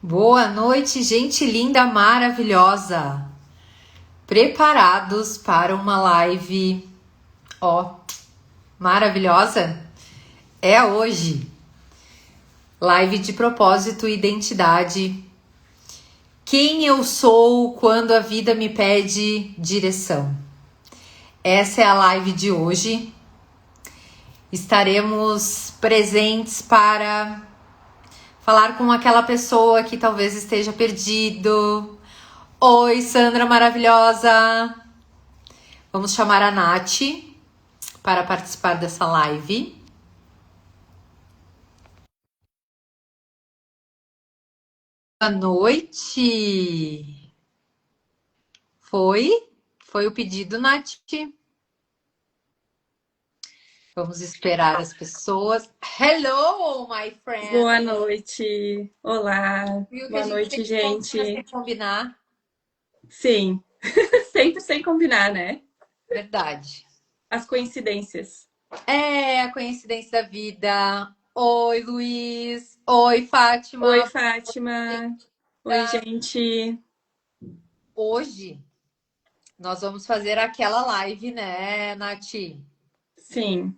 Boa noite, gente linda, maravilhosa. Preparados para uma live, ó, maravilhosa? É hoje. Live de propósito e identidade. Quem eu sou quando a vida me pede direção. Essa é a live de hoje. Estaremos presentes para falar com aquela pessoa que talvez esteja perdido. Oi, Sandra maravilhosa! Vamos chamar a Nath para participar dessa live. Boa noite! Foi? Foi o pedido, Nath? Vamos esperar as pessoas. Hello, my friend! Boa noite. Olá. Viu que a Boa gente noite, sempre combina sem gente. combinar? Sim, sempre sem combinar, né? Verdade. As coincidências. É a coincidência da vida. Oi, Luiz. Oi, Oi, Fátima. Fátima. Oi, gente. Hoje nós vamos fazer aquela live, né, Nath? Sim,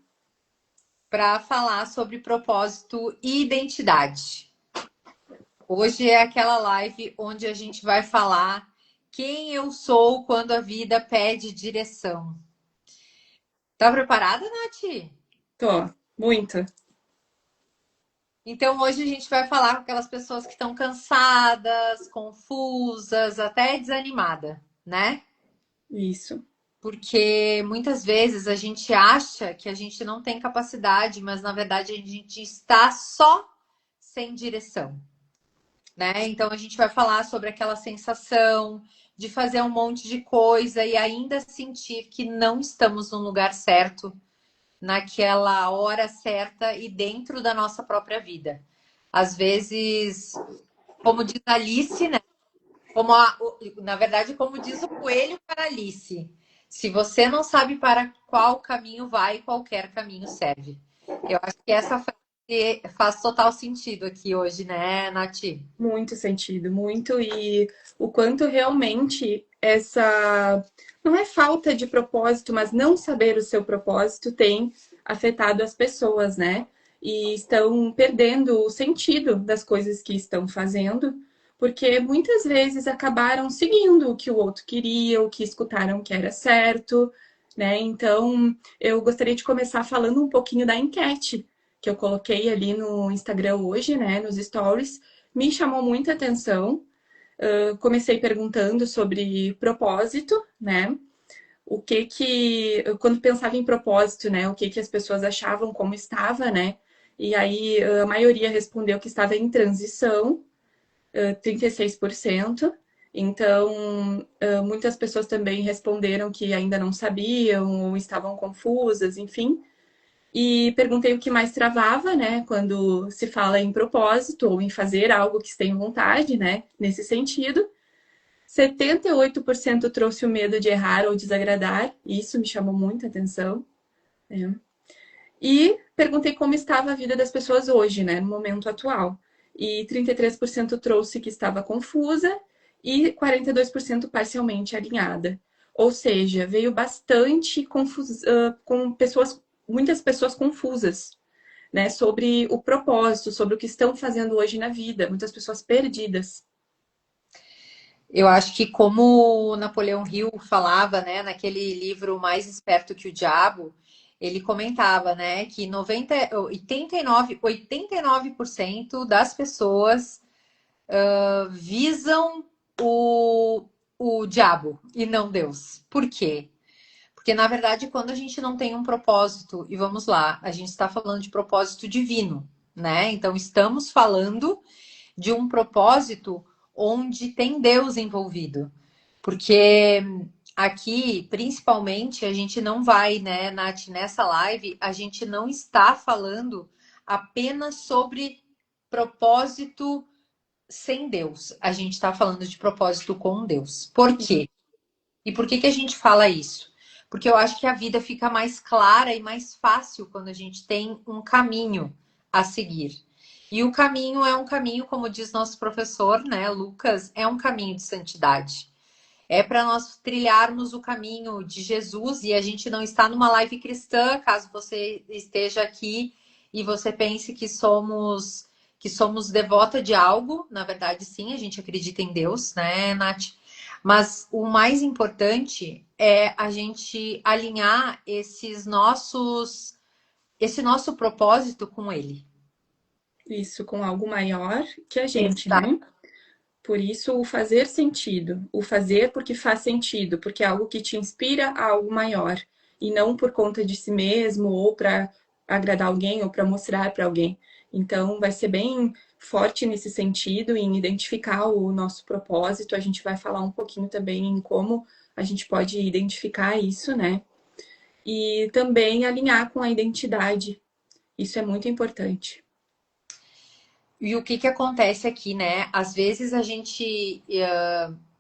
Para falar sobre propósito e identidade. Hoje é aquela live onde a gente vai falar quem eu sou quando a vida pede direção. Tá preparada, Nath? tô. Muito. Então hoje a gente vai falar com aquelas pessoas que estão cansadas, confusas, até desanimadas, né? Isso. Porque muitas vezes a gente acha que a gente não tem capacidade, mas na verdade a gente está só sem direção. Né? Então a gente vai falar sobre aquela sensação de fazer um monte de coisa e ainda sentir que não estamos no lugar certo, naquela hora certa e dentro da nossa própria vida. Às vezes, como diz Alice, né? Na verdade, como diz o coelho para Alice, se você não sabe para qual caminho vai, qualquer caminho serve. Eu acho que essa frase faz total sentido aqui hoje, né, Nath? Muito sentido, muito. E o quanto realmente essa. Não é falta de propósito, mas não saber o seu propósito tem afetado as pessoas, né? E estão perdendo o sentido das coisas que estão fazendo, porque muitas vezes acabaram seguindo o que o outro queria, o que escutaram que era certo, né? Então, eu gostaria de começar falando um pouquinho da enquete que eu coloquei ali no Instagram hoje, né? Nos stories me chamou muita atenção. Comecei perguntando sobre propósito, né? O que que, quando pensava em propósito, né? O que que as pessoas achavam como estava, né? E aí a maioria respondeu que estava em transição, 36%. Então, muitas pessoas também responderam que ainda não sabiam ou estavam confusas, enfim. E perguntei o que mais travava, né, quando se fala em propósito ou em fazer algo que se tem vontade, né, nesse sentido. 78% trouxe o medo de errar ou desagradar, e isso me chamou muita atenção. Né? E perguntei como estava a vida das pessoas hoje, né, no momento atual. E 33% trouxe que estava confusa e 42% parcialmente alinhada. Ou seja, veio bastante com pessoas, muitas pessoas confusas, né, sobre o propósito, sobre o que estão fazendo hoje na vida, muitas pessoas perdidas. Eu acho que como o Napoleão Hill falava, né, naquele livro Mais Esperto que o Diabo, ele comentava, né, que 89% das pessoas visam o diabo e não Deus. Por quê? Porque, na verdade, quando a gente não tem um propósito, e vamos lá, a gente está falando de propósito divino, né? Então, estamos falando de um propósito onde tem Deus envolvido. Porque aqui, principalmente, a gente não vai, né, Nath, nessa live, a gente não está falando apenas sobre propósito sem Deus. A gente está falando de propósito com Deus. Por quê? E por que que a gente fala isso? Porque eu acho que a vida fica mais clara e mais fácil quando a gente tem um caminho a seguir. E o caminho é um caminho, como diz nosso professor, né, Lucas, é um caminho de santidade. É para nós trilharmos o caminho de Jesus e a gente não está numa live cristã, caso você esteja aqui e você pense que somos devota de algo, na verdade sim, a gente acredita em Deus, né, Nath? Mas o mais importante é a gente alinhar esse nosso propósito com ele. Isso com algo maior que a gente, Exato. né? Por isso, o fazer sentido. O fazer porque faz sentido, porque é algo que te inspira a algo maior. E não por conta de si mesmo, ou para agradar alguém, ou para mostrar para alguém. Então, vai ser bem forte nesse sentido, em identificar o nosso propósito. A gente vai falar um pouquinho também em como a gente pode identificar isso, né? E também alinhar com a identidade. Isso é muito importante. E o que que acontece aqui, né? Às vezes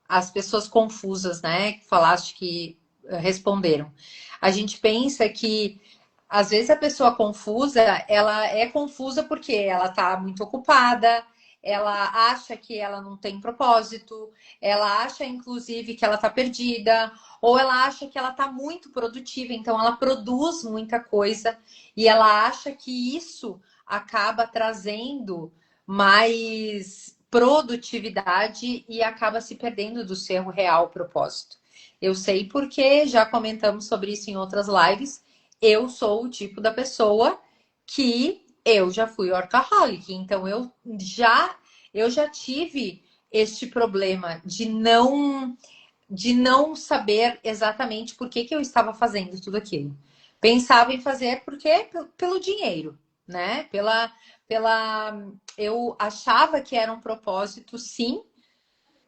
as pessoas confusas, né? Que falaste que responderam. A gente pensa que às vezes a pessoa confusa, ela é confusa porque ela tá muito ocupada, ela acha que ela não tem propósito, ela acha inclusive que ela tá perdida, ou ela acha que ela tá muito produtiva, então ela produz muita coisa e ela acha que isso acaba trazendo mais produtividade e acaba se perdendo do seu real propósito. Eu sei porque já comentamos sobre isso em outras lives. Eu sou o tipo da pessoa que eu já fui workaholic, então eu já tive este problema de não saber exatamente por que que eu estava fazendo tudo aquilo. Pensava em fazer porque pelo dinheiro, né? Eu achava que era um propósito, sim,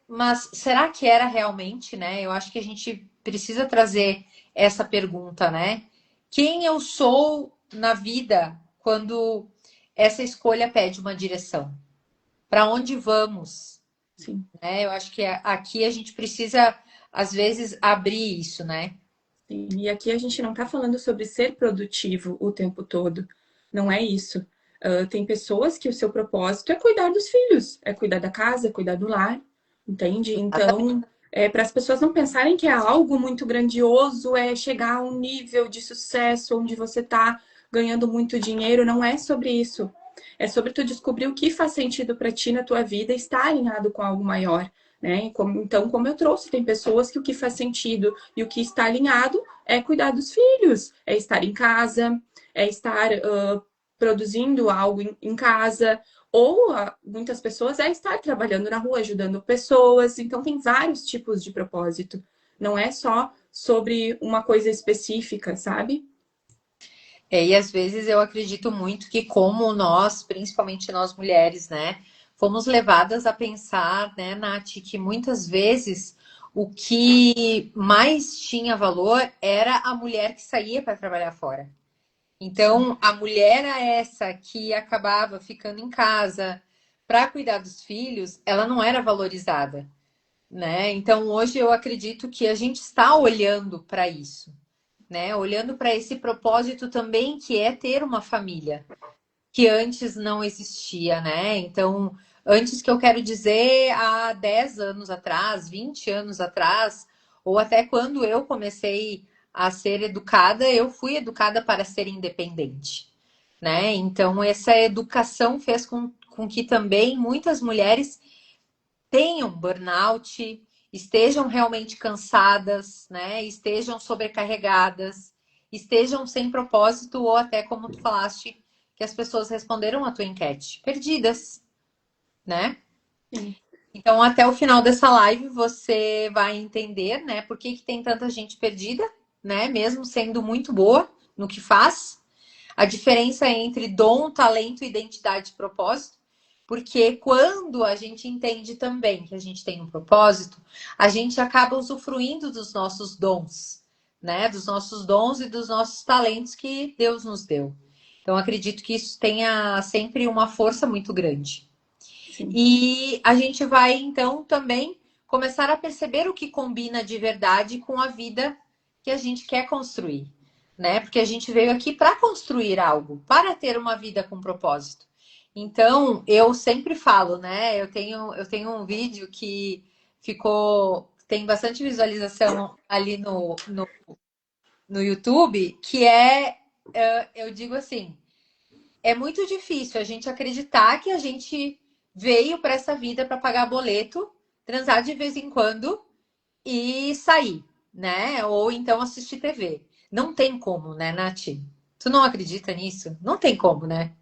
mas será que era realmente, né? Eu acho que a gente precisa trazer essa pergunta, né? Quem eu sou na vida quando essa escolha pede uma direção? Para onde vamos? Sim. Né? Eu acho que aqui a gente precisa, às vezes, abrir isso, né? Sim, e aqui a gente não está falando sobre ser produtivo o tempo todo. Não é isso. Tem pessoas que o seu propósito é cuidar dos filhos, é cuidar da casa, é cuidar do lar, entende? Exatamente. Então, para as pessoas não pensarem que é algo muito grandioso, é chegar a um nível de sucesso onde você está ganhando muito dinheiro, não é sobre isso. É sobre tu descobrir o que faz sentido para ti na tua vida e estar alinhado com algo maior. Né? Então, como eu trouxe, tem pessoas que o que faz sentido e o que está alinhado é cuidar dos filhos, é estar em casa, é estar produzindo algo em casa, ou muitas pessoas é estar trabalhando na rua, ajudando pessoas. Então, tem vários tipos de propósito. Não é só sobre uma coisa específica, sabe? E às vezes eu acredito muito que como nós, principalmente nós mulheres, né, fomos levadas a pensar, né, Nath, que muitas vezes o que mais tinha valor era a mulher que saía para trabalhar fora. Sim, Então, a mulher era essa que acabava ficando em casa para cuidar dos filhos, ela não era valorizada, né? Então, hoje eu acredito que a gente está olhando para isso, né? Olhando para esse propósito também que é ter uma família, que antes não existia, né? Então, antes que eu quero dizer há 10 anos atrás, 20 anos atrás, ou até quando eu comecei a ser educada, eu fui educada para ser independente, né? Então, essa educação fez com que também muitas mulheres tenham burnout, estejam realmente cansadas, né? Estejam sobrecarregadas, estejam sem propósito, ou até como tu falaste, que as pessoas responderam a tua enquete, perdidas, né? sim. Então, até o final dessa live, você vai entender, né, por que que tem tanta gente perdida, né? Mesmo sendo muito boa no que faz. A diferença entre dom, talento, identidade e propósito. Porque quando a gente entende também que a gente tem um propósito, a gente acaba usufruindo dos nossos dons, né? Dos nossos dons e dos nossos talentos que Deus nos deu. Então, acredito que isso tenha sempre uma força muito grande. Sim. E a gente vai, então, também começar a perceber o que combina de verdade com a vida que a gente quer construir, né? Porque a gente veio aqui para construir algo, para ter uma vida com propósito. Então, eu sempre falo, né? Eu tenho um vídeo que tem bastante visualização ali no YouTube, que eu digo assim, é muito difícil a gente acreditar que a gente veio para essa vida para pagar boleto, transar de vez em quando e sair, né? Ou então assistir TV. Não tem como, né, Nath? Tu não acredita nisso? Não tem como, né?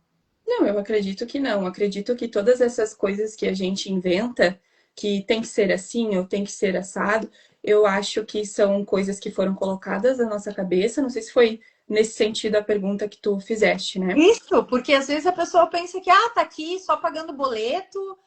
Não, eu acredito que não. Acredito que todas essas coisas que a gente inventa, que tem que ser assim ou tem que ser assado, eu acho que são coisas que foram colocadas na nossa cabeça. Não sei se foi nesse sentido a pergunta que tu fizeste, né? Isso, porque às vezes a pessoa pensa que, tá aqui só pagando boleto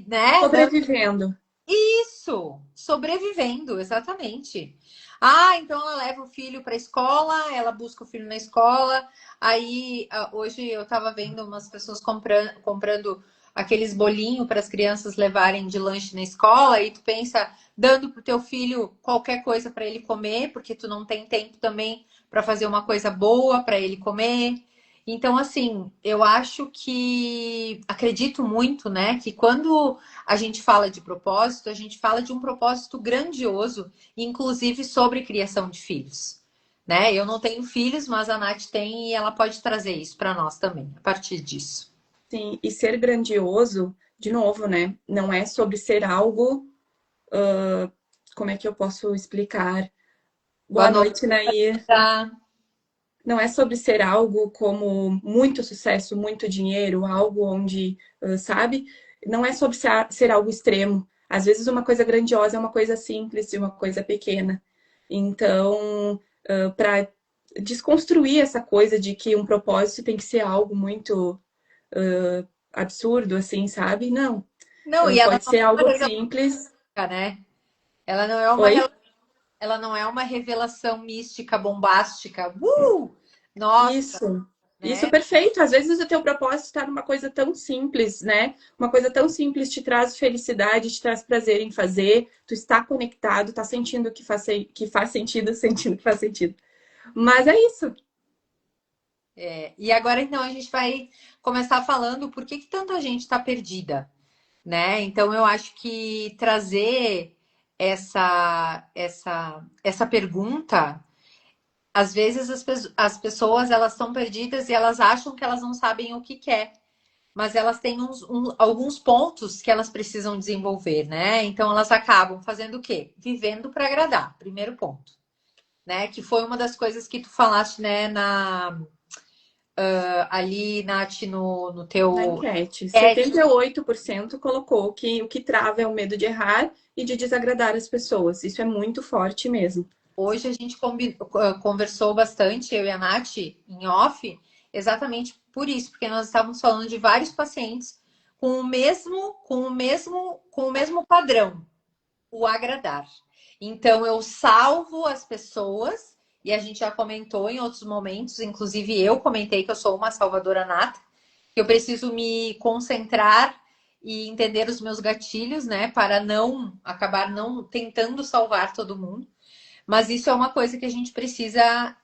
né, Sobrevivendo. isso, sobrevivendo, exatamente. Ah, então ela leva o filho para a escola, ela busca o filho na escola. Aí, hoje eu estava vendo umas pessoas comprando aqueles bolinhos para as crianças levarem de lanche na escola, e tu pensa dando pro teu filho qualquer coisa para ele comer, porque tu não tem tempo também para fazer uma coisa boa para ele comer. Então, assim, eu acho que acredito muito, né, que quando a gente fala de propósito, a gente fala de um propósito grandioso, inclusive sobre criação de filhos. Né? Eu não tenho filhos, mas a Nath tem e ela pode trazer isso para nós também, a partir disso. Sim, e ser grandioso, de novo, né? Não é sobre ser algo. Como é que eu posso explicar? Boa Boa noite. noite, Nair. Tá? Não é sobre ser algo como muito sucesso, muito dinheiro, algo onde, sabe? Não é sobre ser algo extremo. Às vezes uma coisa grandiosa é uma coisa simples e uma coisa pequena. Então, para desconstruir essa coisa de que um propósito tem que ser algo muito absurdo, assim, sabe? Não. Não, e ela Pode não é ser uma algo revelação, simples. né? Ela não é uma, Oi? ela não é uma revelação mística, bombástica. Nossa, Isso. Isso, né? perfeito. Às vezes o teu propósito está numa coisa tão simples, né? Uma coisa tão simples te traz felicidade, te traz prazer em fazer. Tu está conectado, tá sentindo que faz sentido, sentindo que faz sentido. Mas é isso. E agora então a gente vai começar falando por que tanta gente está perdida, né? Então eu acho que trazer essa pergunta, às vezes as pessoas elas estão perdidas e elas acham que elas não sabem o que quer, mas elas têm alguns pontos que elas precisam desenvolver, né? Então elas acabam fazendo o quê? Vivendo para agradar, primeiro ponto, né? Que foi uma das coisas que tu falaste, né, ali, Nath, no Na teu enquete, chat. 78% colocou que o que trava é o medo de errar e de desagradar as pessoas. Isso é muito forte mesmo. Hoje a gente conversou bastante, eu e a Nath, em off, exatamente por isso, porque nós estávamos falando de vários pacientes com o mesmo padrão, o agradar. Então eu salvo as pessoas, e a gente já comentou em outros momentos, inclusive eu comentei que eu sou uma salvadora nata, que eu preciso me concentrar e entender os meus gatilhos, né, para não acabar não tentando salvar todo mundo. Mas isso é uma coisa que a gente precisa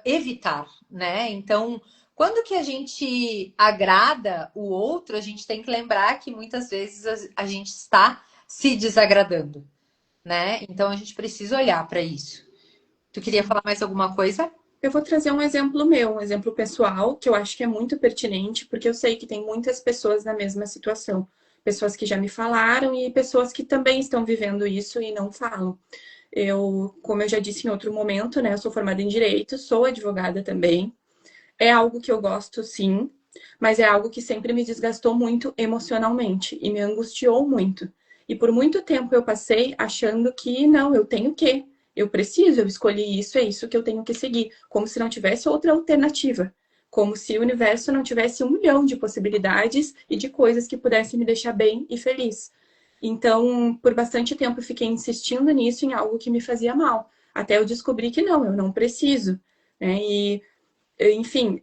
evitar, né? Então, quando que a gente agrada o outro, a gente tem que lembrar que muitas vezes a gente está se desagradando, né? Então a gente precisa olhar para isso. Tu queria Sim. falar mais alguma coisa? Eu vou trazer um exemplo meu, um exemplo pessoal, que eu acho que é muito pertinente, porque eu sei que tem muitas pessoas na mesma situação. Pessoas que já me falaram e pessoas que também estão vivendo isso e não falam. Eu, como eu já disse em outro momento, né, eu sou formada em direito, sou advogada também. É algo que eu gosto, sim, mas é algo que sempre me desgastou muito emocionalmente e me angustiou muito. E por muito tempo eu passei achando que não, eu tenho que, eu preciso, eu escolhi isso, é isso que eu tenho que seguir, como se não tivesse outra alternativa, como se o universo não tivesse 1 milhão de possibilidades e de coisas que pudessem me deixar bem e feliz. Então, por bastante tempo eu fiquei insistindo nisso em algo que me fazia mal, até eu descobrir que não, eu não preciso, né? E enfim,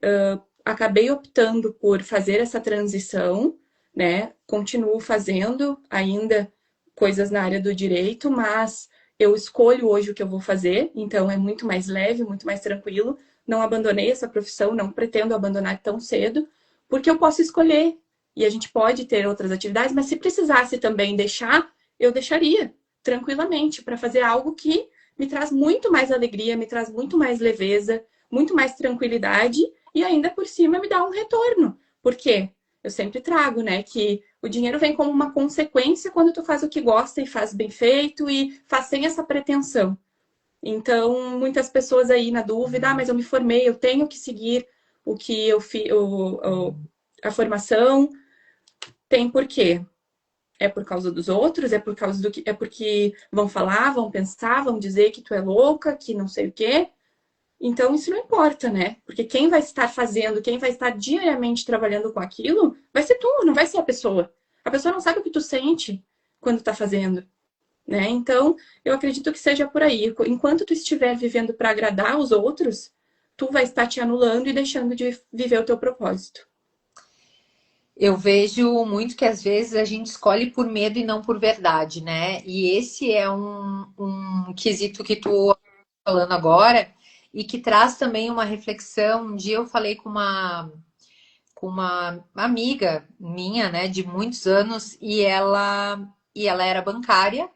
acabei optando por fazer essa transição, né? Continuo fazendo ainda coisas na área do direito, mas eu escolho hoje o que eu vou fazer, então é muito mais leve, muito mais tranquilo. Não abandonei essa profissão, não pretendo abandonar tão cedo, porque eu posso escolher. E a gente pode ter outras atividades, mas se precisasse também deixar, eu deixaria tranquilamente para fazer algo que me traz muito mais alegria, me traz muito mais leveza, muito mais tranquilidade e ainda por cima me dá um retorno. Por quê? Eu sempre trago, né, que o dinheiro vem como uma consequência quando tu faz o que gosta e faz bem feito e faz sem essa pretensão. Então, muitas pessoas aí na dúvida, mas eu me formei, eu tenho que seguir o que eu fiz, a formação, tem por quê? É por causa dos outros? É por causa do que é porque vão falar, vão pensar, vão dizer que tu é louca, que não sei o quê? Então isso não importa, né? Porque quem vai estar fazendo, quem vai estar diariamente trabalhando com aquilo, vai ser tu, não vai ser a pessoa. A pessoa não sabe o que tu sente quando tá fazendo, né? Então, eu acredito que seja por aí. Enquanto tu estiver vivendo para agradar os outros, tu vai estar te anulando e deixando de viver o teu propósito. Eu vejo muito que às vezes a gente escolhe por medo e não por verdade, né? E esse é um quesito que tu tá falando agora e que traz também uma reflexão. Um dia eu falei com uma amiga minha, né, de muitos anos, e ela era bancária,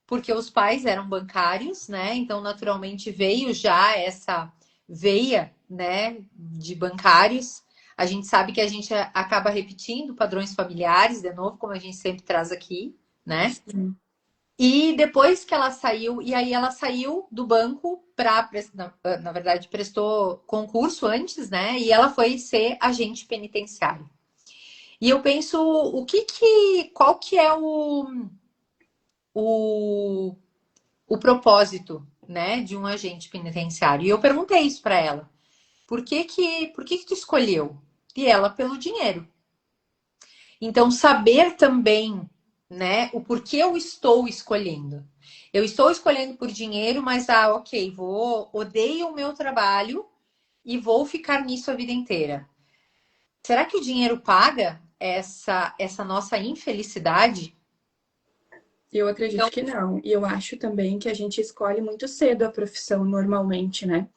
porque os pais eram bancários, né? Então, naturalmente, veio já essa veia, né, de bancários. A gente sabe que a gente acaba repetindo padrões familiares, de novo, como a gente sempre traz aqui, né? Sim. E depois que ela saiu, e aí ela saiu do banco para, na verdade, prestou concurso antes, né? E ela foi ser agente penitenciário. E eu penso, qual que é o, o propósito, né, de um agente penitenciário? E eu perguntei isso para ela. Por que tu escolheu? E ela, pelo dinheiro. Então, saber também, né, o porquê eu estou escolhendo. Eu estou escolhendo por dinheiro, mas, ok, odeio o meu trabalho e vou ficar nisso a vida inteira. Será que o dinheiro paga essa nossa infelicidade? Eu Então, acredito que não. E eu acho também que a gente escolhe muito cedo a profissão normalmente, né?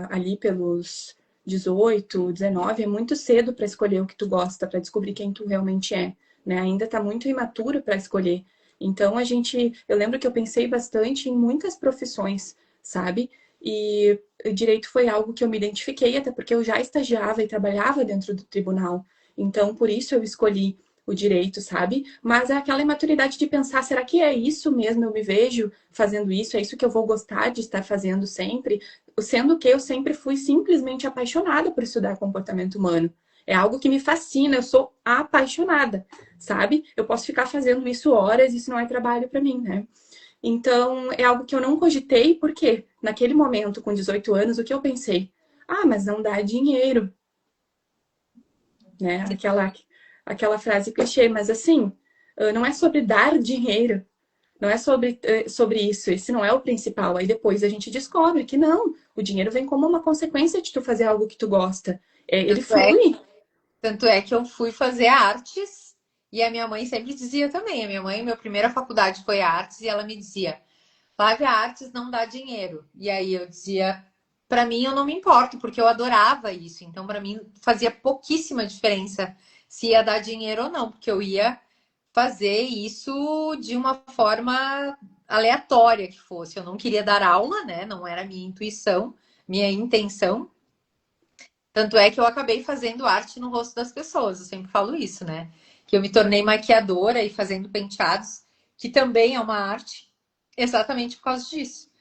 Ali pelos 18, 19, é muito cedo para escolher o que tu gosta, para descobrir quem tu realmente é, né? Ainda está muito imaturo para escolher. Então eu lembro que eu pensei bastante em muitas profissões, sabe? E o direito foi algo que eu me identifiquei, até porque eu já estagiava e trabalhava dentro do tribunal. Então, por isso eu escolhi o direito, sabe? Mas é aquela imaturidade de pensar, será que é isso mesmo? Eu me vejo fazendo isso? É isso que eu vou gostar de estar fazendo sempre? Sendo que eu sempre fui simplesmente apaixonada por estudar comportamento humano. É algo que me fascina, eu sou apaixonada, sabe? Eu posso ficar fazendo isso horas, isso não é trabalho para mim, né? Então, é algo que eu não cogitei, porque naquele momento, com 18 anos, o que eu pensei? Ah, mas não dá dinheiro, né? Aquela frase clichê, mas assim, não é sobre dar dinheiro, não é sobre isso, esse não é o principal. Aí depois a gente descobre que não, o dinheiro vem como uma consequência de tu fazer algo que tu gosta. Ele tanto é, flui. tanto é que eu fui fazer artes e a minha mãe sempre dizia também. A minha mãe, minha primeira faculdade foi artes e ela me dizia: Flávia, artes não dá dinheiro. E aí eu dizia, para mim eu não me importo, porque eu adorava isso. Então, para mim, fazia pouquíssima diferença se ia dar dinheiro ou não, porque eu ia fazer isso de uma forma aleatória que fosse. Eu não queria dar aula, né? Não era minha intuição, minha intenção. Tanto é que eu acabei fazendo arte no rosto das pessoas. Eu sempre falo isso, né? Que eu me tornei maquiadora e fazendo penteados, que também é uma arte, exatamente por causa disso.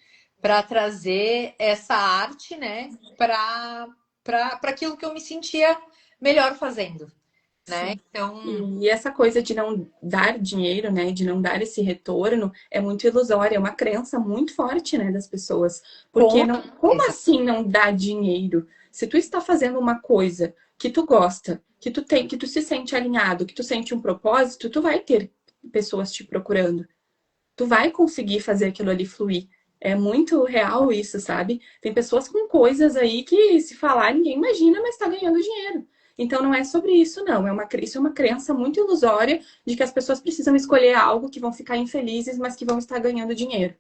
Para trazer essa arte, né, para aquilo que eu me sentia melhor fazendo, né? Sim. Então, E essa coisa de não dar dinheiro, né, de não dar esse retorno, é muito ilusória, é uma crença muito forte, né, das pessoas. Porque com não, como certeza. assim não dá dinheiro? Se tu está fazendo uma coisa que tu gosta, que tu se sente alinhado, que tu sente um propósito, tu vai ter pessoas te procurando. Tu vai conseguir fazer aquilo ali fluir. É muito real isso, sabe? Tem pessoas com coisas aí que, se falar, ninguém imagina, mas está ganhando dinheiro. Então não é sobre isso, não. Isso é uma crença muito ilusória de que as pessoas precisam escolher algo que vão ficar infelizes, mas que vão estar ganhando dinheiro.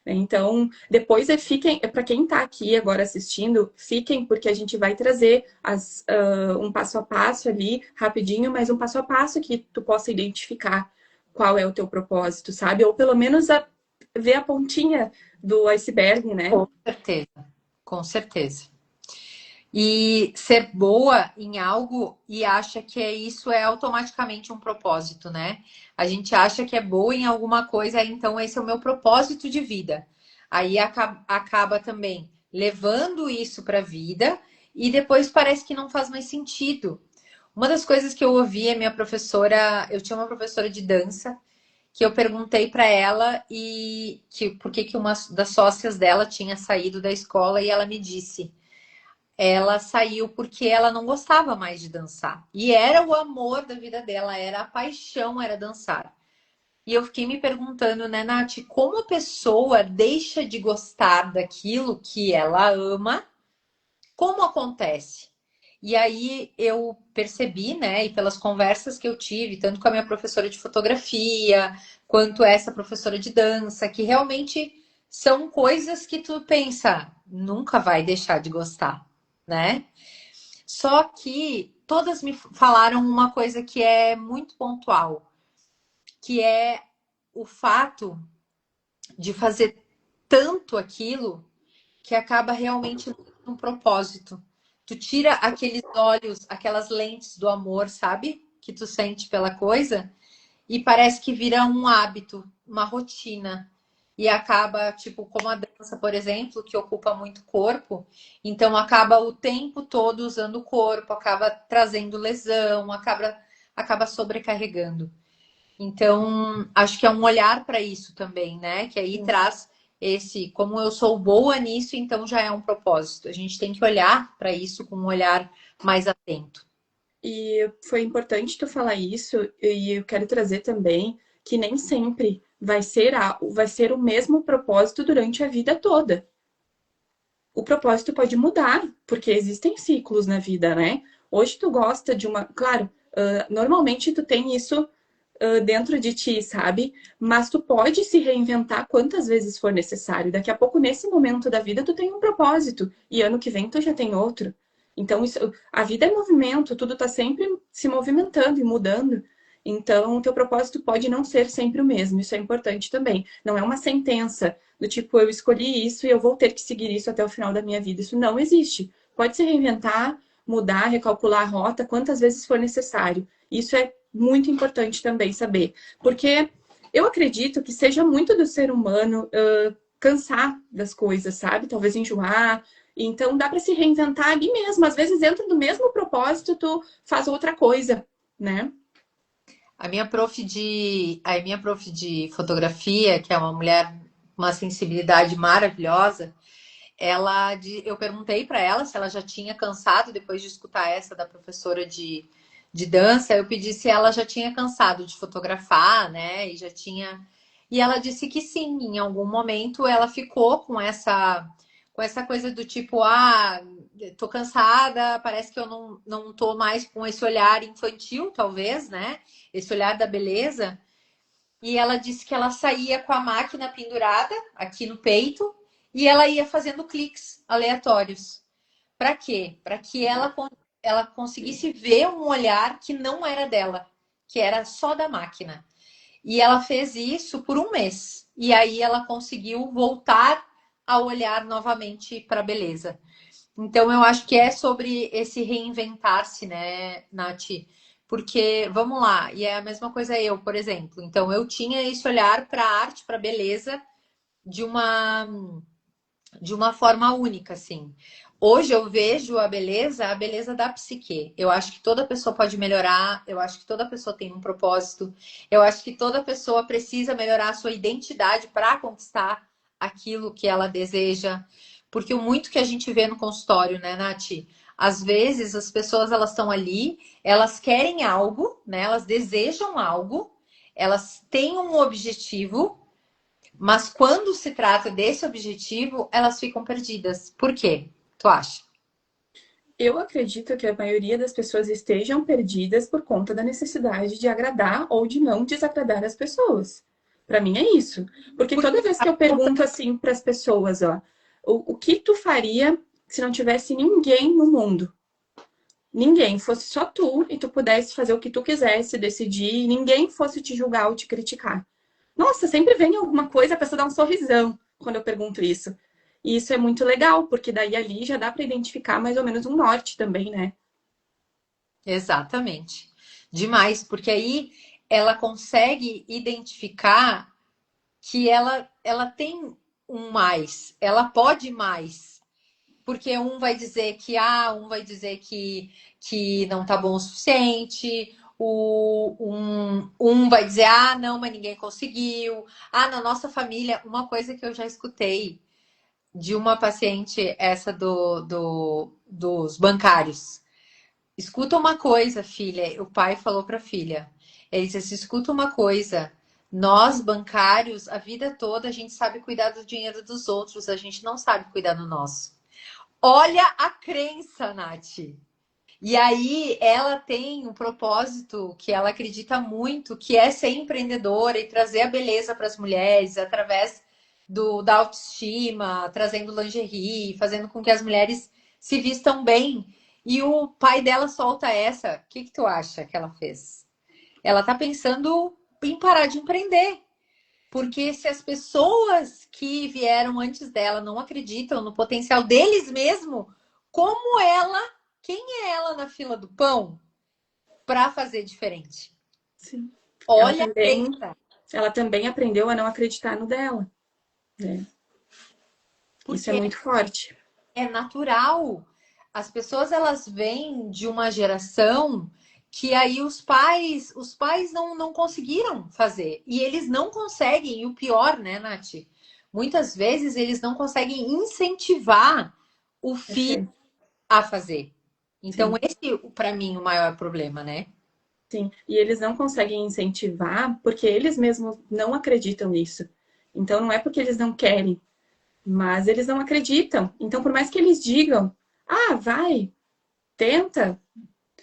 Então, depois fiquem, para quem está aqui agora assistindo, fiquem, porque a gente vai trazer um passo a passo ali, rapidinho, mas um passo a passo que tu possa identificar qual é o teu propósito, sabe? Ou pelo menos ver a pontinha do iceberg, né? Com certeza, com certeza. E ser boa em algo e acha que isso é automaticamente um propósito, né? A gente acha que é boa em alguma coisa, então esse é o meu propósito de vida. Aí acaba também levando isso para a vida e depois parece que não faz mais sentido. Uma das coisas que eu ouvi a minha professora, eu tinha uma professora de dança que eu perguntei para ela e que por que uma das sócias dela tinha saído da escola e ela me disse ela saiu porque ela não gostava mais de dançar. E era o amor da vida dela, era a paixão, era dançar. E eu fiquei me perguntando, né, Nath, como a pessoa deixa de gostar daquilo que ela ama, como acontece? E aí eu percebi, né, e pelas conversas que eu tive, tanto com a minha professora de fotografia, quanto essa professora de dança, que realmente são coisas que tu pensa, nunca vai deixar de gostar, né? Só que todas me falaram uma coisa que é muito pontual, que é o fato de fazer tanto aquilo que acaba realmente um propósito. Tu tira aqueles olhos, aquelas lentes do amor, sabe? Que tu sente pela coisa e parece que vira um hábito, uma rotina. E acaba, tipo, como a dança, por exemplo, que ocupa muito corpo, então acaba o tempo todo usando o corpo, acaba trazendo lesão, acaba sobrecarregando. Então, acho que é um olhar para isso também, né? Que aí traz esse, como eu sou boa nisso, então já é um propósito. A gente tem que olhar para isso com um olhar mais atento. E foi importante tu falar isso, e eu quero trazer também que nem sempre vai ser o mesmo propósito durante a vida toda. O propósito pode mudar, porque existem ciclos na vida, né? Hoje tu gosta de uma. Claro, normalmente tu tem isso dentro de ti, sabe? Mas tu pode se reinventar quantas vezes for necessário. Daqui a pouco, nesse momento da vida, tu tem um propósito, e ano que vem tu já tem outro. Então, a vida é movimento, tudo tá sempre se movimentando e mudando. Então, o teu propósito pode não ser sempre o mesmo, isso é importante também. Não é uma sentença do tipo, eu escolhi isso e eu vou ter que seguir isso até o final da minha vida. Isso não existe. Pode se reinventar, mudar, recalcular a rota quantas vezes for necessário. Isso é muito importante também saber, porque eu acredito que seja muito do ser humano cansar das coisas, sabe? Talvez enjoar. Então dá para se reinventar ali mesmo. Às vezes dentro do mesmo propósito tu faz outra coisa, né? A minha prof de fotografia, que é uma mulher com uma sensibilidade maravilhosa, eu perguntei para ela se ela já tinha cansado depois de escutar essa da professora de dança. Eu pedi se ela já tinha cansado de fotografar, né? E ela disse que sim, em algum momento ela ficou com essa coisa do tipo, tô cansada, parece que eu não tô mais com esse olhar infantil, talvez, né? Esse olhar da beleza. E ela disse que ela saía com a máquina pendurada aqui no peito e ela ia fazendo cliques aleatórios. Para quê? Para que ela conseguisse ver um olhar que não era dela, que era só da máquina. E ela fez isso por um mês. E aí ela conseguiu voltar a olhar novamente para a beleza. Então, eu acho que é sobre esse reinventar-se, né, Nath? Porque, vamos lá, e é a mesma coisa eu, por exemplo. Então, eu tinha esse olhar para a arte, para a beleza, de uma, de uma forma única, assim. Hoje eu vejo a beleza da psique. Eu acho que toda pessoa pode melhorar, eu acho que toda pessoa tem um propósito, eu acho que toda pessoa precisa melhorar a sua identidade para conquistar aquilo que ela deseja. Porque o muito que a gente vê no consultório, né, Nath? Às vezes as pessoas elas estão ali, elas querem algo, né? Elas desejam algo, elas têm um objetivo, mas quando se trata desse objetivo, elas ficam perdidas. Por quê? Tu acha? Eu acredito que a maioria das pessoas estejam perdidas por conta da necessidade de agradar ou de não desagradar as pessoas. Para mim é isso. Porque toda vez que eu pergunto assim para as pessoas, ó, o que tu faria se não tivesse ninguém no mundo? Ninguém, fosse só tu e tu pudesse fazer o que tu quisesse, decidir, e ninguém fosse te julgar ou te criticar. Nossa, sempre vem alguma coisa, a pessoa dá um sorrisão quando eu pergunto isso. E isso é muito legal, porque daí ali já dá para identificar mais ou menos um norte também, né? Exatamente. Demais, porque aí ela consegue identificar que ela tem um mais, ela pode mais. Porque um vai dizer que não tá bom o suficiente, um vai dizer, ah, não, mas ninguém conseguiu. Ah, na nossa família, uma coisa que eu já escutei de uma paciente, essa dos bancários. Escuta uma coisa, filha. O pai falou para a filha. Ele disse assim, escuta uma coisa. Nós, bancários, a vida toda a gente sabe cuidar do dinheiro dos outros, a gente não sabe cuidar do nosso. Olha a crença, Nath. E aí ela tem um propósito que ela acredita muito, que é ser empreendedora e trazer a beleza para as mulheres através da autoestima, trazendo lingerie, fazendo com que as mulheres se vistam bem. E o pai dela solta essa. O que tu acha que ela fez? Ela tá pensando em parar de empreender. Porque se as pessoas que vieram antes dela não acreditam no potencial deles mesmo, como ela, quem é ela na fila do pão para fazer diferente? Sim. Ela Olha a também, crença. ela também aprendeu a não acreditar no dela, né? Isso é Porque muito forte. é natural. As pessoas elas vêm de uma geração que aí os pais não conseguiram fazer. E eles não conseguem, e o pior, né, Nath? Muitas vezes eles não conseguem incentivar o filho Perfeito. a fazer. Então, Sim. esse, para mim, o maior problema, né? Sim, e eles não conseguem incentivar porque eles mesmos não acreditam nisso. Então não é porque eles não querem, mas eles não acreditam. Então, por mais que eles digam, ah, vai, tenta,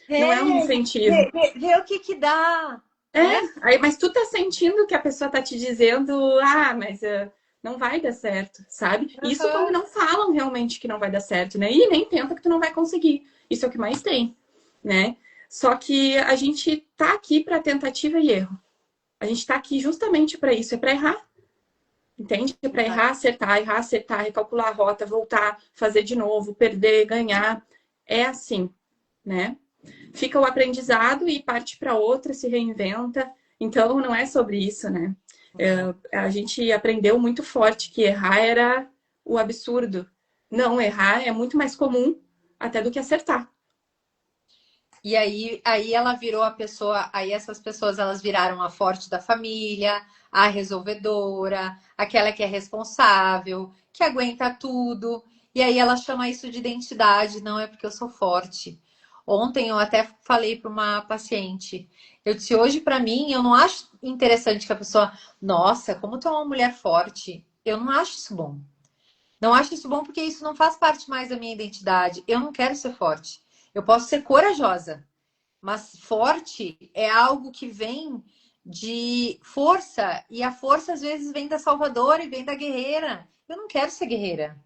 não é um É, incentivo. vê o que dá, É, né? aí, mas tu tá sentindo que a pessoa tá te dizendo, ah, mas não vai dar certo, sabe? Isso quando Uhum. não falam realmente que não vai dar certo, né? E nem tenta que tu não vai conseguir. Isso é o que mais tem, né? Só que a gente tá aqui para tentativa e erro. A gente está aqui justamente para isso, é para errar, entende? É para errar, acertar, recalcular a rota, voltar, fazer de novo, perder, ganhar. É assim, né? Fica o aprendizado e parte para outra, se reinventa. Então, não é sobre isso, né? Não. A gente aprendeu muito forte que errar era o absurdo. Não, errar é muito mais comum até do que acertar. E aí ela virou a pessoa, aí essas pessoas elas viraram a forte da família, a resolvedora, aquela que é responsável, que aguenta tudo. E aí ela chama isso de identidade, não é porque eu sou forte. Ontem eu até falei para uma paciente, eu disse hoje para mim, eu não acho interessante que a pessoa, nossa, como tu é uma mulher forte. Eu não acho isso bom. Não acho isso bom porque isso não faz parte mais da minha identidade. Eu não quero ser forte. Eu posso ser corajosa, mas forte é algo que vem de força, e a força às vezes vem da salvadora e vem da guerreira. Eu não quero ser guerreira,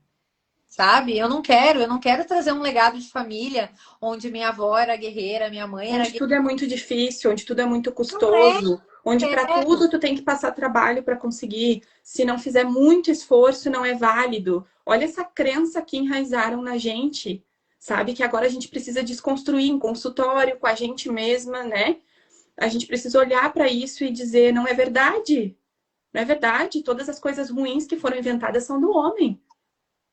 sabe? Eu não quero trazer um legado de família onde minha avó era guerreira, minha mãe era Onde guerreira. tudo é muito difícil, onde tudo é muito Não é, custoso, onde para quero. tudo tu tem que passar trabalho para conseguir. Se não fizer muito esforço, não é válido. Olha essa crença que enraizaram na gente, sabe? Que agora a gente precisa desconstruir em consultório, com a gente mesma, né? A gente precisa olhar para isso e dizer: não é verdade. Não é verdade. Todas as coisas ruins que foram inventadas são do homem,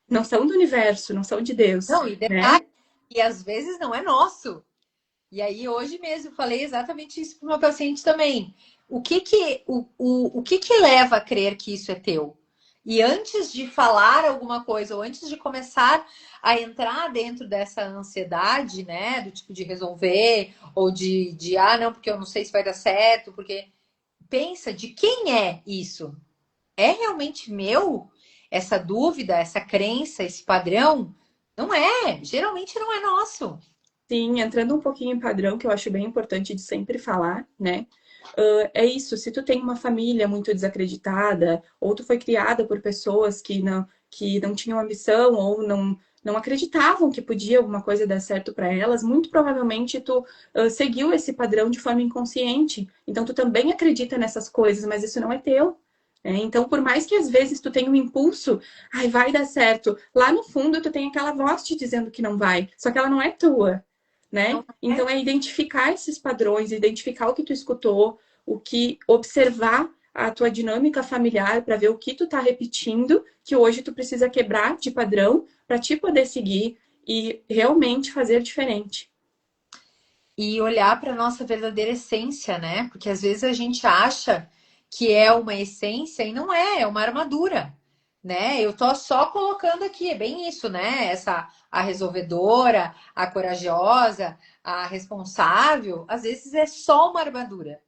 não são do universo, não são de Deus, Não, e né? detalhe, e às vezes não é nosso. E aí, hoje mesmo, eu falei exatamente isso para o meu paciente também. O que que leva a crer que isso é teu? E antes de falar alguma coisa, ou antes de começar a entrar dentro dessa ansiedade, né, do tipo de resolver, ou ah, não, porque eu não sei se vai dar certo, porque pensa de quem é isso? É realmente meu? Essa dúvida, essa crença, esse padrão? Não é, geralmente não é nosso. Sim, entrando um pouquinho em padrão, que eu acho bem importante de sempre falar, né? É isso, se tu tem uma família muito desacreditada, ou tu foi criada por pessoas que não tinham ambição, ou não acreditavam que podia alguma coisa dar certo para elas, muito provavelmente tu seguiu esse padrão de forma inconsciente. Então tu também acredita nessas coisas, mas isso não é teu. Então, por mais que às vezes tu tenha um impulso, ai, vai dar certo, lá no fundo tu tem aquela voz te dizendo que não vai, só que ela não é tua, né? Não é? Então é identificar esses padrões, identificar o que tu escutou, o que observar a tua dinâmica familiar para ver o que tu tá repetindo, que hoje tu precisa quebrar de padrão para te poder seguir e realmente fazer diferente. E olhar para nossa verdadeira essência, né? Porque às vezes a gente acha que é uma essência e não é, é uma armadura, né? Eu tô só colocando aqui, é bem isso, né? Essa a resolvedora, a corajosa, a responsável, às vezes é só uma armadura.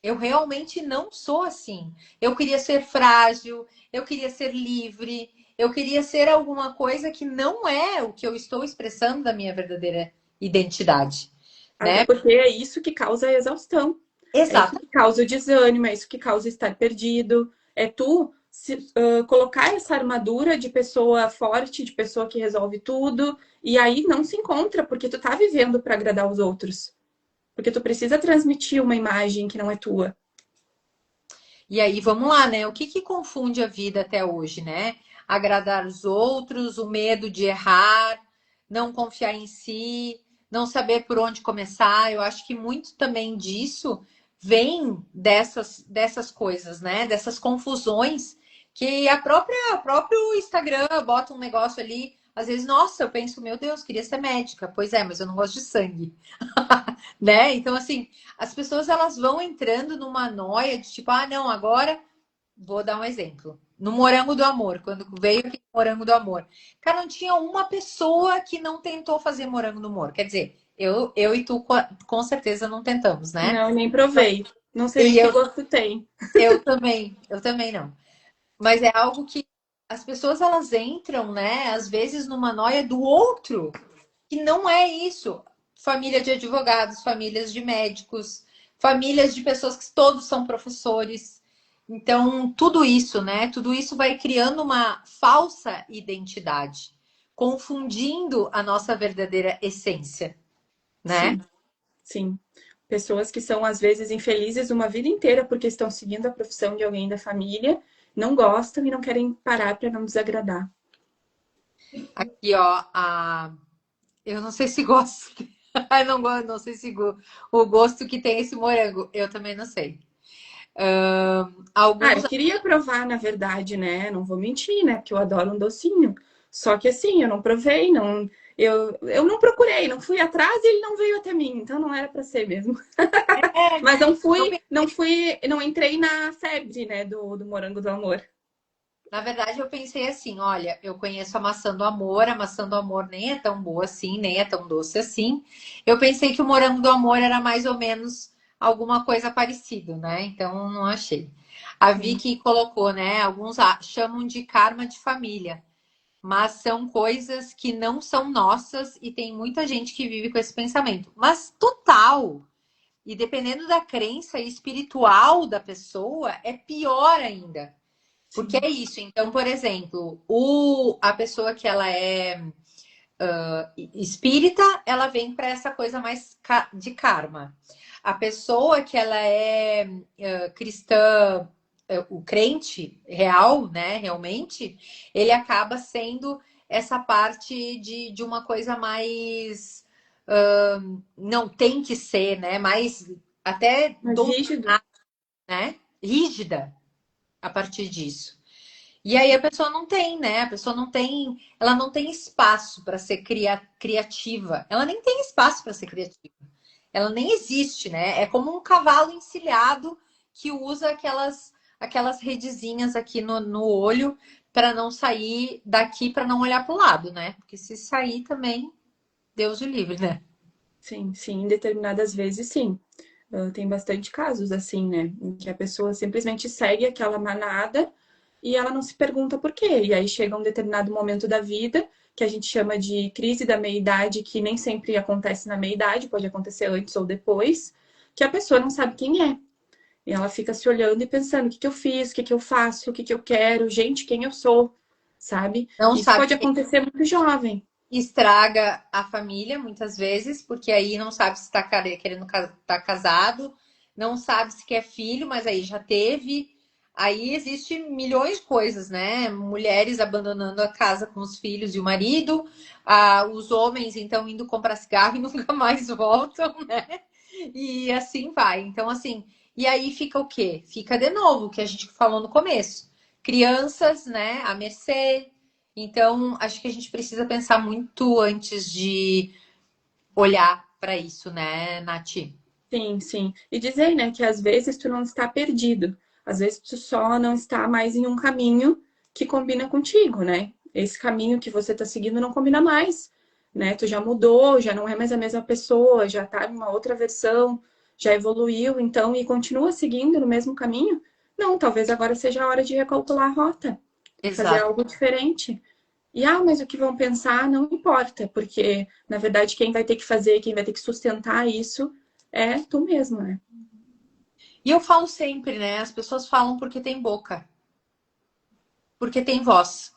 Eu realmente não sou assim. Eu queria ser frágil, eu queria ser livre, eu queria ser alguma coisa que não é o que eu estou expressando da minha verdadeira identidade, Até né? porque é isso que causa a exaustão. É isso Exato. que causa o desânimo, é isso que causa estar perdido. É tu colocar essa armadura de pessoa forte, de pessoa que resolve tudo, e aí não se encontra, porque tu tá vivendo para agradar os outros. Porque tu precisa transmitir uma imagem que não é tua. E aí, vamos lá, né? O que que confunde a vida até hoje, né? Agradar os outros, o medo de errar, não confiar em si, não saber por onde começar. Eu acho que muito também disso vem dessas coisas, né? Dessas confusões que o próprio Instagram bota um negócio ali. Às vezes, nossa, eu penso, meu Deus, queria ser médica. Pois é, mas eu não gosto de sangue. Né? Então, assim, as pessoas elas vão entrando numa noia de tipo, ah, não, agora vou dar um exemplo. No Morango do Amor, quando veio aquele Morango do Amor. Cara, não tinha uma pessoa que não tentou fazer Morango do Amor. Quer dizer, eu e tu com certeza não tentamos, né? Não, nem provei. Não sei nem E que gosto tem. eu também não. Mas é algo que as pessoas elas entram, né, às vezes numa noia do outro, que não é isso. Família de advogados, famílias de médicos, famílias de pessoas que todos são professores. Então, tudo isso, né? Tudo isso vai criando uma falsa identidade, confundindo a nossa verdadeira essência, né? Sim, sim. Pessoas que são, às vezes, infelizes uma vida inteira porque estão seguindo a profissão de alguém da família, não gostam e não querem parar para não desagradar. Aqui, ó, eu não sei se gosto. Eu não gosto, não sei se o gosto que tem esse morango. Eu também não sei. Ah, eu Alguns. queria provar, na verdade, né? Não vou mentir, né? Porque eu adoro um docinho. Só que assim, eu não provei, não, eu não procurei, não fui atrás e ele não veio até mim, então não era para ser mesmo. Mas Eu não entrei na febre, né, do morango do amor. Na verdade, eu pensei assim: olha, eu conheço a maçã do amor nem é tão boa assim, nem é tão doce assim. Eu pensei que o morango do amor era mais ou menos alguma coisa parecida, né? Então, não achei. A Sim, Vicky colocou, né? Alguns chamam de karma de família, mas são coisas que não são nossas e tem muita gente que vive com esse pensamento. Mas total! E dependendo da crença espiritual da pessoa, é pior ainda. Porque sim. é isso. Então, por exemplo, a pessoa que ela é espírita, ela vem para essa coisa mais de karma. A pessoa que ela é cristã, o crente real, né, realmente, ele acaba sendo essa parte de uma coisa mais não tem que ser, né, mais até Mas rígido. né, rígida a partir disso. E aí a pessoa não tem, né? A pessoa não tem, ela não tem espaço para ser criativa. Ela nem tem espaço para ser criativa. Ela nem existe, né? É como um cavalo encilhado que usa aquelas redezinhas aqui no olho para não sair daqui, para não olhar para o lado, né? Porque se sair também, Deus o livre, né? Sim, sim, em determinadas vezes sim. Tem bastante casos assim, né? Em que a pessoa simplesmente segue aquela manada e ela não se pergunta por quê. E aí chega um determinado momento da vida, que a gente chama de crise da meia-idade, que nem sempre acontece na meia-idade, pode acontecer antes ou depois, que a pessoa não sabe quem é. E ela fica se olhando e pensando: o que que eu fiz, o que que eu faço, o que que eu quero, gente, quem eu sou, sabe? Não Isso sabe pode acontecer muito jovem. estraga a família muitas vezes, porque aí não sabe se está querendo estar casado, não sabe se quer filho, mas aí já teve. Aí existe milhões de coisas, né? Mulheres abandonando a casa com os filhos e o marido, os homens então indo comprar cigarro e nunca mais voltam, né? E assim vai. Então, assim, e aí fica o quê? Fica de novo o que a gente falou no começo. Crianças, né, à mercê. Então, acho que a gente precisa pensar muito antes de olhar para isso, né, Nath? Sim, sim. E dizer, né, que às vezes tu não está perdido. Às vezes tu só não está mais em um caminho que combina contigo, né? Esse caminho que você está seguindo não combina mais, né? Tu já mudou, já não é mais a mesma pessoa, já tá em uma outra versão, já evoluiu, então, e continua seguindo no mesmo caminho? Não, talvez agora seja a hora de recalcular a rota, fazer Exato. algo diferente. E, mas o que vão pensar não importa, porque, na verdade, quem vai ter que fazer, quem vai ter que sustentar isso é tu mesmo, né? E eu falo sempre, né? As pessoas falam porque tem boca, porque tem voz.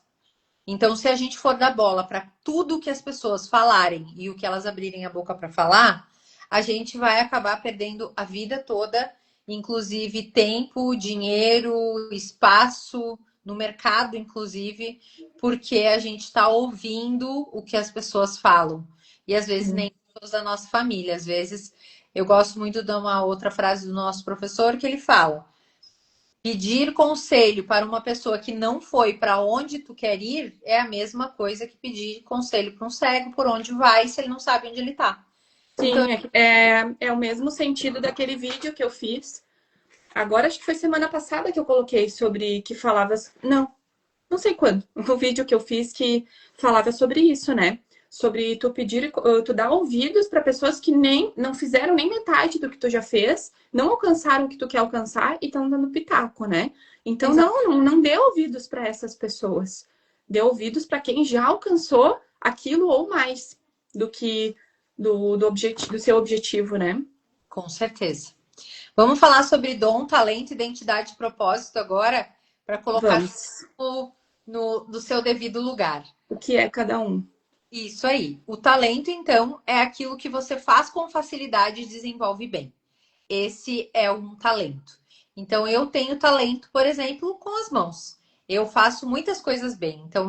Então, se a gente for dar bola para tudo que as pessoas falarem e o que elas abrirem a boca para falar, a gente vai acabar perdendo a vida toda, inclusive tempo, dinheiro, espaço no mercado, inclusive, porque a gente está ouvindo o que as pessoas falam. E às vezes nem pessoas da nossa família. Às vezes eu gosto muito de uma outra frase do nosso professor que ele fala: pedir conselho para uma pessoa que não foi para onde tu quer ir é a mesma coisa que pedir conselho para um cego por onde vai se ele não sabe onde ele está. Então, Sim, é o mesmo sentido daquele vídeo que eu fiz. Agora, acho que foi semana passada que eu coloquei sobre que falava. Não, não sei quando. O vídeo que eu fiz que falava sobre isso, né? Sobre tu pedir, tu dar ouvidos para pessoas que nem não fizeram nem metade do que tu já fez, não alcançaram o que tu quer alcançar e estão dando pitaco, né? Então não dê ouvidos para essas pessoas. Dê ouvidos para quem já alcançou aquilo ou mais do que do seu objetivo, né? com certeza. Vamos falar sobre dom, talento, identidade e propósito agora, para colocar Vamos. no seu devido lugar. O que é cada um? Isso aí. O talento, então, é aquilo que você faz com facilidade e desenvolve bem. Esse é um talento. Então, eu tenho talento, por exemplo, com as mãos. Eu faço muitas coisas bem. Então,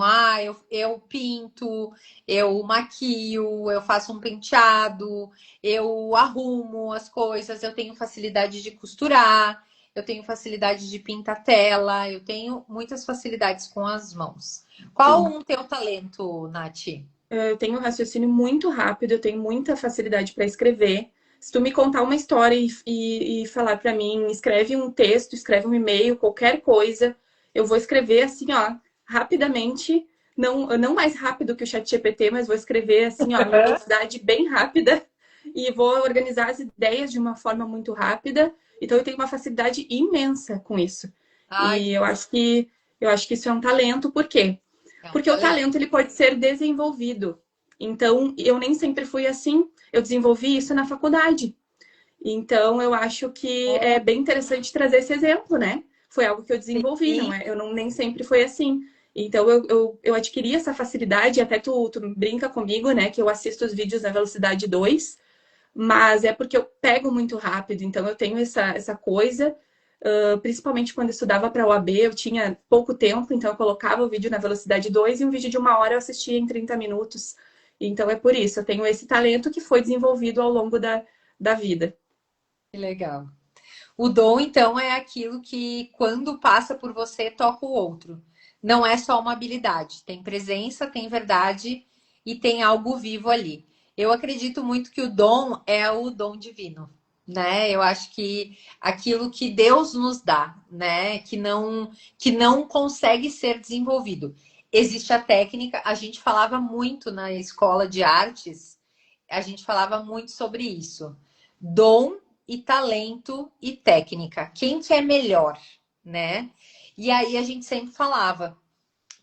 eu pinto, eu maquio, eu faço um penteado, eu arrumo as coisas, eu tenho facilidade de costurar, eu tenho facilidade de pintar tela, eu tenho muitas facilidades com as mãos. Qual Sim. um teu talento, Nath? Eu tenho um raciocínio muito rápido, eu tenho muita facilidade para escrever. Se tu me contar uma história e falar para mim, escreve um texto, escreve um e-mail, qualquer coisa, eu vou escrever assim, ó, rapidamente, não mais rápido que o chat GPT, mas vou escrever assim, ó, numa velocidade bem rápida e vou organizar as ideias de uma forma muito rápida. Então eu tenho uma facilidade imensa com isso. Ai, E eu acho que isso é um talento, por quê? é um Porque o talento. talento ele pode ser desenvolvido. Então, eu nem sempre fui assim. Eu desenvolvi isso na faculdade. Então, eu acho que é bem interessante trazer esse exemplo, né? Foi algo que eu desenvolvi, não Sim. é? Eu não nem sempre foi assim. Então, eu adquiri essa facilidade, até tu brinca comigo, né? Que eu assisto os vídeos na velocidade 2, mas é porque eu pego muito rápido, então eu tenho essa coisa. Principalmente quando eu estudava para a OAB, eu tinha pouco tempo, então eu colocava o vídeo na velocidade 2 e um vídeo de 1 hora eu assistia em 30 minutos. Então é por isso, eu tenho esse talento que foi desenvolvido ao longo da vida. Que legal. O dom, então, é aquilo que, quando passa por você, toca o outro. Não é só uma habilidade. Tem presença, tem verdade e tem algo vivo ali. Eu acredito muito que o dom é o dom divino, né? Eu acho que aquilo que Deus nos dá, né? Que não consegue ser desenvolvido. Existe a técnica, a gente falava muito na escola de artes, a gente falava muito sobre isso. Dom e talento e técnica. Quem que é melhor, né? E aí a gente sempre falava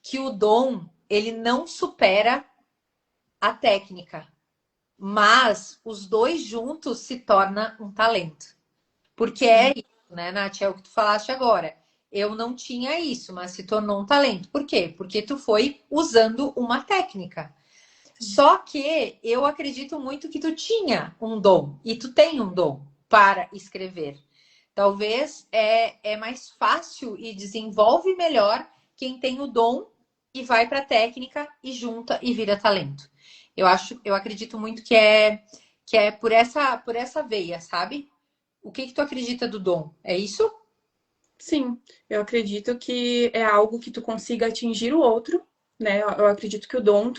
que o dom, ele não supera a técnica, mas os dois juntos se torna um talento. Porque é Sim. isso. né, Nath? É o que tu falaste agora. Eu não tinha isso, mas se tornou um talento. Por quê? Porque tu foi usando uma técnica. Só que eu acredito muito que tu tinha um dom e tu tem um dom para escrever. Talvez é mais fácil e desenvolve melhor quem tem o dom e vai para a técnica e junta e vira talento. Eu acredito muito que é por essa veia, sabe? O que tu acredita do dom? É isso? Sim, eu acredito que é algo que tu consiga atingir o outro, né? Eu acredito que o dom,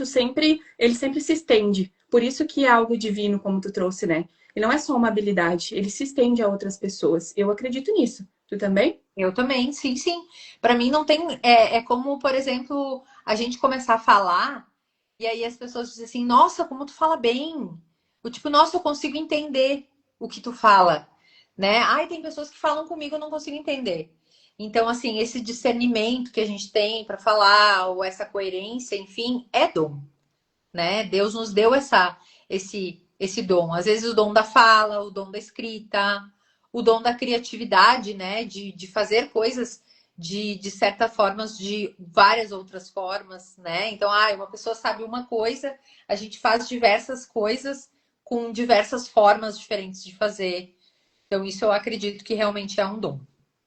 ele sempre se estende. Por isso que é algo divino, como tu trouxe, né? E não é só uma habilidade, ele se estende a outras pessoas. Eu acredito nisso. Tu também? Eu também, sim, sim. Para mim não tem. É como, por exemplo, a gente começar a falar e aí as pessoas dizem assim: Nossa, como tu fala bem. O tipo, nossa, eu consigo entender o que tu fala, né? Ai, tem pessoas que falam comigo, eu não consigo entender. Então, assim, esse discernimento que a gente tem para falar, ou essa coerência, enfim, é dom, né? Deus nos deu esse dom. Às vezes o dom da fala, o dom da escrita, o dom da criatividade, né? De fazer coisas de certa forma, de várias outras formas, né? Então, uma pessoa sabe uma coisa, a gente faz diversas coisas com diversas formas diferentes de fazer. Então, isso eu acredito que realmente é um dom.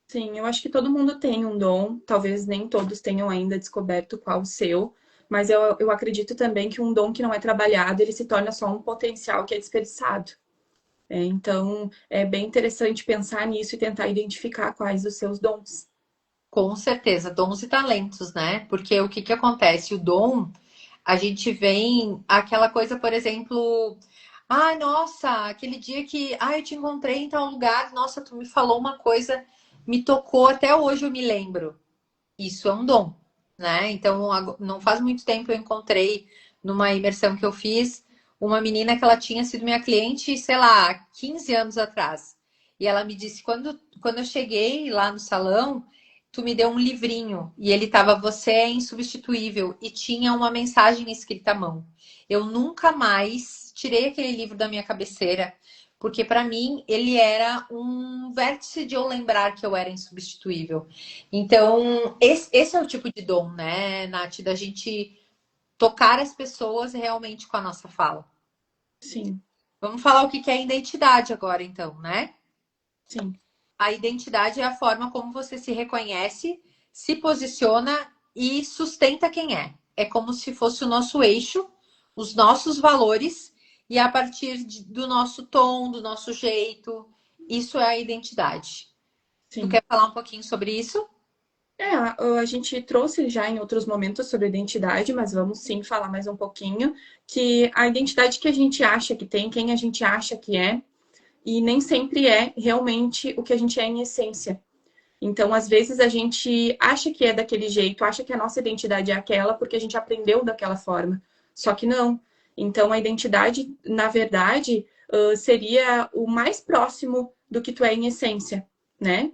Sim, eu acho que todo mundo tem um dom, talvez nem todos tenham ainda descoberto qual o seu, mas eu acredito também que um dom que não é trabalhado, ele se torna só um potencial que é desperdiçado. Então, é bem interessante pensar nisso e tentar identificar quais os seus dons. Com certeza, dons e talentos, né? Porque o que que acontece? O dom, a gente vem aquela coisa, por exemplo, ai, nossa, aquele dia que, eu te encontrei em tal lugar, nossa, tu me falou uma coisa, me tocou, até hoje eu me lembro. Isso é um dom, né? Então, não faz muito tempo eu encontrei numa imersão que eu fiz uma menina que ela tinha sido minha cliente, sei lá, 15 anos atrás. E ela me disse, quando eu cheguei lá no salão, tu me deu um livrinho e ele tava Você é insubstituível e tinha uma mensagem escrita à mão. Eu nunca mais tirei aquele livro da minha cabeceira, porque para mim ele era um vértice de eu lembrar que eu era insubstituível. Então, esse é o tipo de dom, né, Nath, da gente tocar as pessoas realmente com a nossa fala. Sim, Vamos falar o que que é identidade agora, então, né? sim, A identidade é a forma como você se reconhece, se posiciona e sustenta quem é. É como se fosse o nosso eixo, os nossos valores, e a partir do nosso tom, do nosso jeito, isso é a identidade. Tu sim. quer falar um pouquinho sobre isso? A gente trouxe já em outros momentos sobre identidade, mas vamos sim falar mais um pouquinho, que a identidade que a gente acha que tem, quem a gente acha que é, e nem sempre é realmente o que a gente é em essência. Então, às vezes, a gente acha que é daquele jeito, acha que a nossa identidade é aquela porque a gente aprendeu daquela forma. Só que não. Então, a identidade, na verdade, seria o mais próximo do que tu é em essência, né?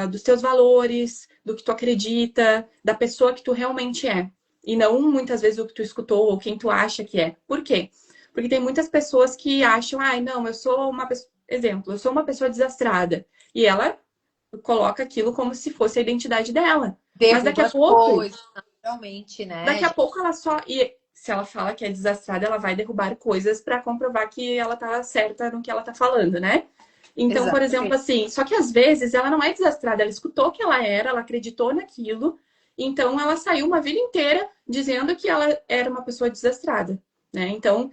Dos teus valores, do que tu acredita, da pessoa que tu realmente é. E não muitas vezes o que tu escutou ou quem tu acha que é. Por quê? Porque tem muitas pessoas que acham, não, eu sou uma pessoa. Exemplo, eu sou uma pessoa desastrada. E ela coloca aquilo como se fosse a identidade dela. Mas Derruba as coisas, naturalmente, né? daqui a pouco ela só. E se ela fala que é desastrada, ela vai derrubar coisas para comprovar que ela tá certa no que ela tá falando, né? Então, por exemplo, Exatamente. assim, só que às vezes ela não é desastrada, ela escutou que ela era, ela acreditou naquilo, então ela saiu uma vida inteira dizendo que ela era uma pessoa desastrada, né? Então,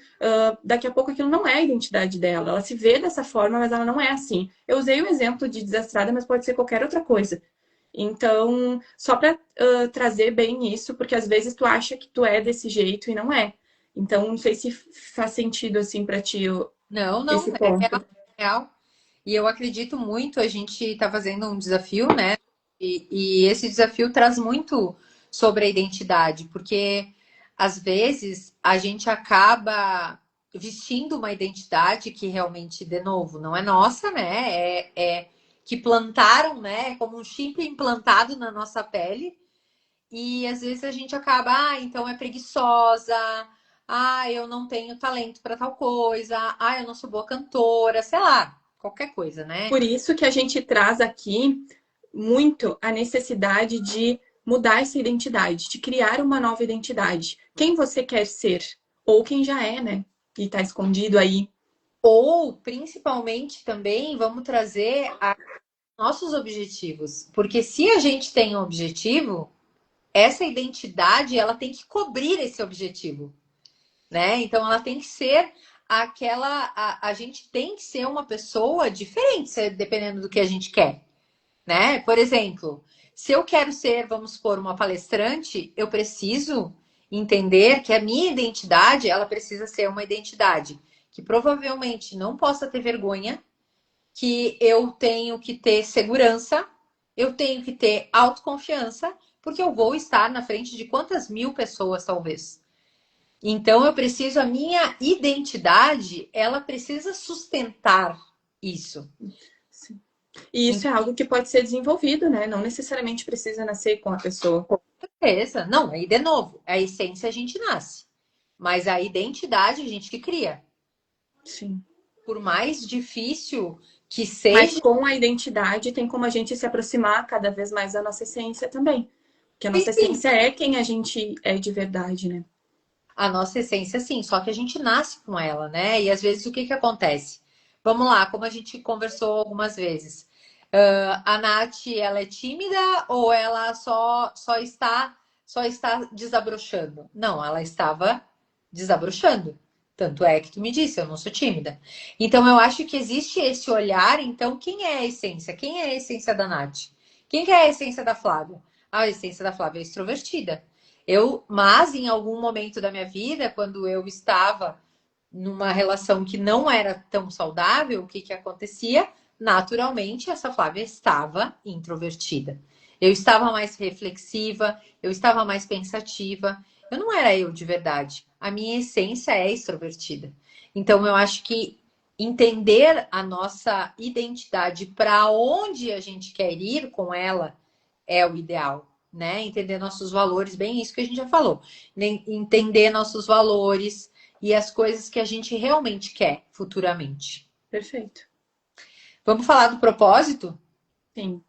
daqui a pouco aquilo não é a identidade dela, ela se vê dessa forma, mas ela não é assim. Eu usei o exemplo de desastrada, mas pode ser qualquer outra coisa. Então, só para trazer bem isso, porque às vezes tu acha que tu é desse jeito e não é. Então, não sei se faz sentido assim para ti Não, esse não, é real, ponto. é real. E eu acredito muito, a gente está fazendo um desafio, né? E esse desafio traz muito sobre a identidade, porque às vezes a gente acaba vestindo uma identidade que realmente, de novo, não é nossa, né? É que plantaram, né? É como um chip implantado na nossa pele. E às vezes a gente acaba, então é preguiçosa, eu não tenho talento para tal coisa, eu não sou boa cantora, sei lá, qualquer coisa, né? Por isso que a gente traz aqui muito a necessidade de mudar essa identidade, de criar uma nova identidade. Quem você quer ser? Ou quem já é, né? E tá escondido aí. Ou, principalmente também, vamos trazer nossos objetivos. Porque se a gente tem um objetivo, essa identidade, ela tem que cobrir esse objetivo, né? Então, ela tem que ser aquela... A gente tem que ser uma pessoa diferente, dependendo do que a gente quer, né? Por exemplo, se eu quero ser, vamos supor, uma palestrante, eu preciso entender que a minha identidade, ela precisa ser uma identidade que provavelmente não possa ter vergonha, que eu tenho que ter segurança, eu tenho que ter autoconfiança, porque eu vou estar na frente de quantas mil pessoas, talvez. Então, eu preciso, a minha identidade, ela precisa sustentar isso. Sim. E isso é algo que pode ser desenvolvido, né? Não necessariamente precisa nascer com a pessoa. Certeza. Não, aí de novo, a essência a gente nasce, mas a identidade a gente que cria. Sim. Por mais difícil que Mas seja, com a identidade tem como a gente se aproximar cada vez mais da nossa essência também. Porque a nossa sim, essência é quem a gente é de verdade, né? a nossa essência sim, só que a gente nasce com ela, né? E às vezes o que que acontece? Vamos lá, como a gente conversou algumas vezes. A Nath, ela é tímida ou ela só está desabrochando? Não, ela estava desabrochando. Tanto é que tu me disse, eu não sou tímida. Então eu acho que existe esse olhar, então quem é a essência? Quem é a essência da Nath? Quem que é a essência da Flávia? A essência da Flávia é extrovertida. Mas em algum momento da minha vida, quando eu estava numa relação que não era tão saudável, o que que acontecia? Naturalmente, essa Flávia estava introvertida. Eu estava mais reflexiva, eu estava mais pensativa. Eu não era eu de verdade. A minha essência é extrovertida. Então, eu acho que entender a nossa identidade, para onde a gente quer ir com ela, é o ideal, né? Entender nossos valores, bem isso que a gente já falou. Entender nossos valores e as coisas que a gente realmente quer futuramente. Perfeito. Vamos falar do propósito? Sim.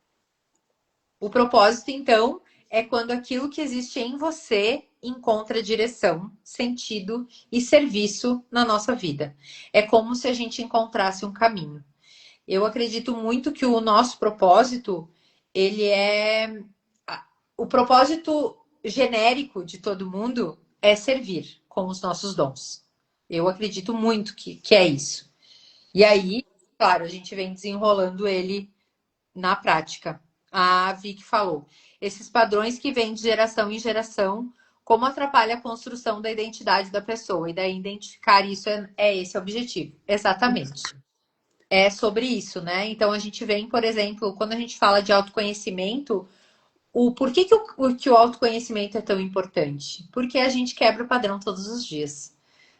O propósito, então, é quando aquilo que existe em você encontra direção, sentido e serviço na nossa vida. É como se a gente encontrasse um caminho. Eu acredito muito que o nosso propósito, ele é o propósito genérico de todo mundo é servir com os nossos dons. Eu acredito muito que é isso. E aí, claro, a gente vem desenrolando ele na prática. A Vicky falou, esses padrões que vêm de geração em geração, como atrapalha a construção da identidade da pessoa. E daí identificar isso é esse o objetivo. Exatamente. É sobre isso, né? Então a gente vem, por exemplo, quando a gente fala de autoconhecimento, por que que o autoconhecimento é tão importante? Porque a gente quebra o padrão todos os dias,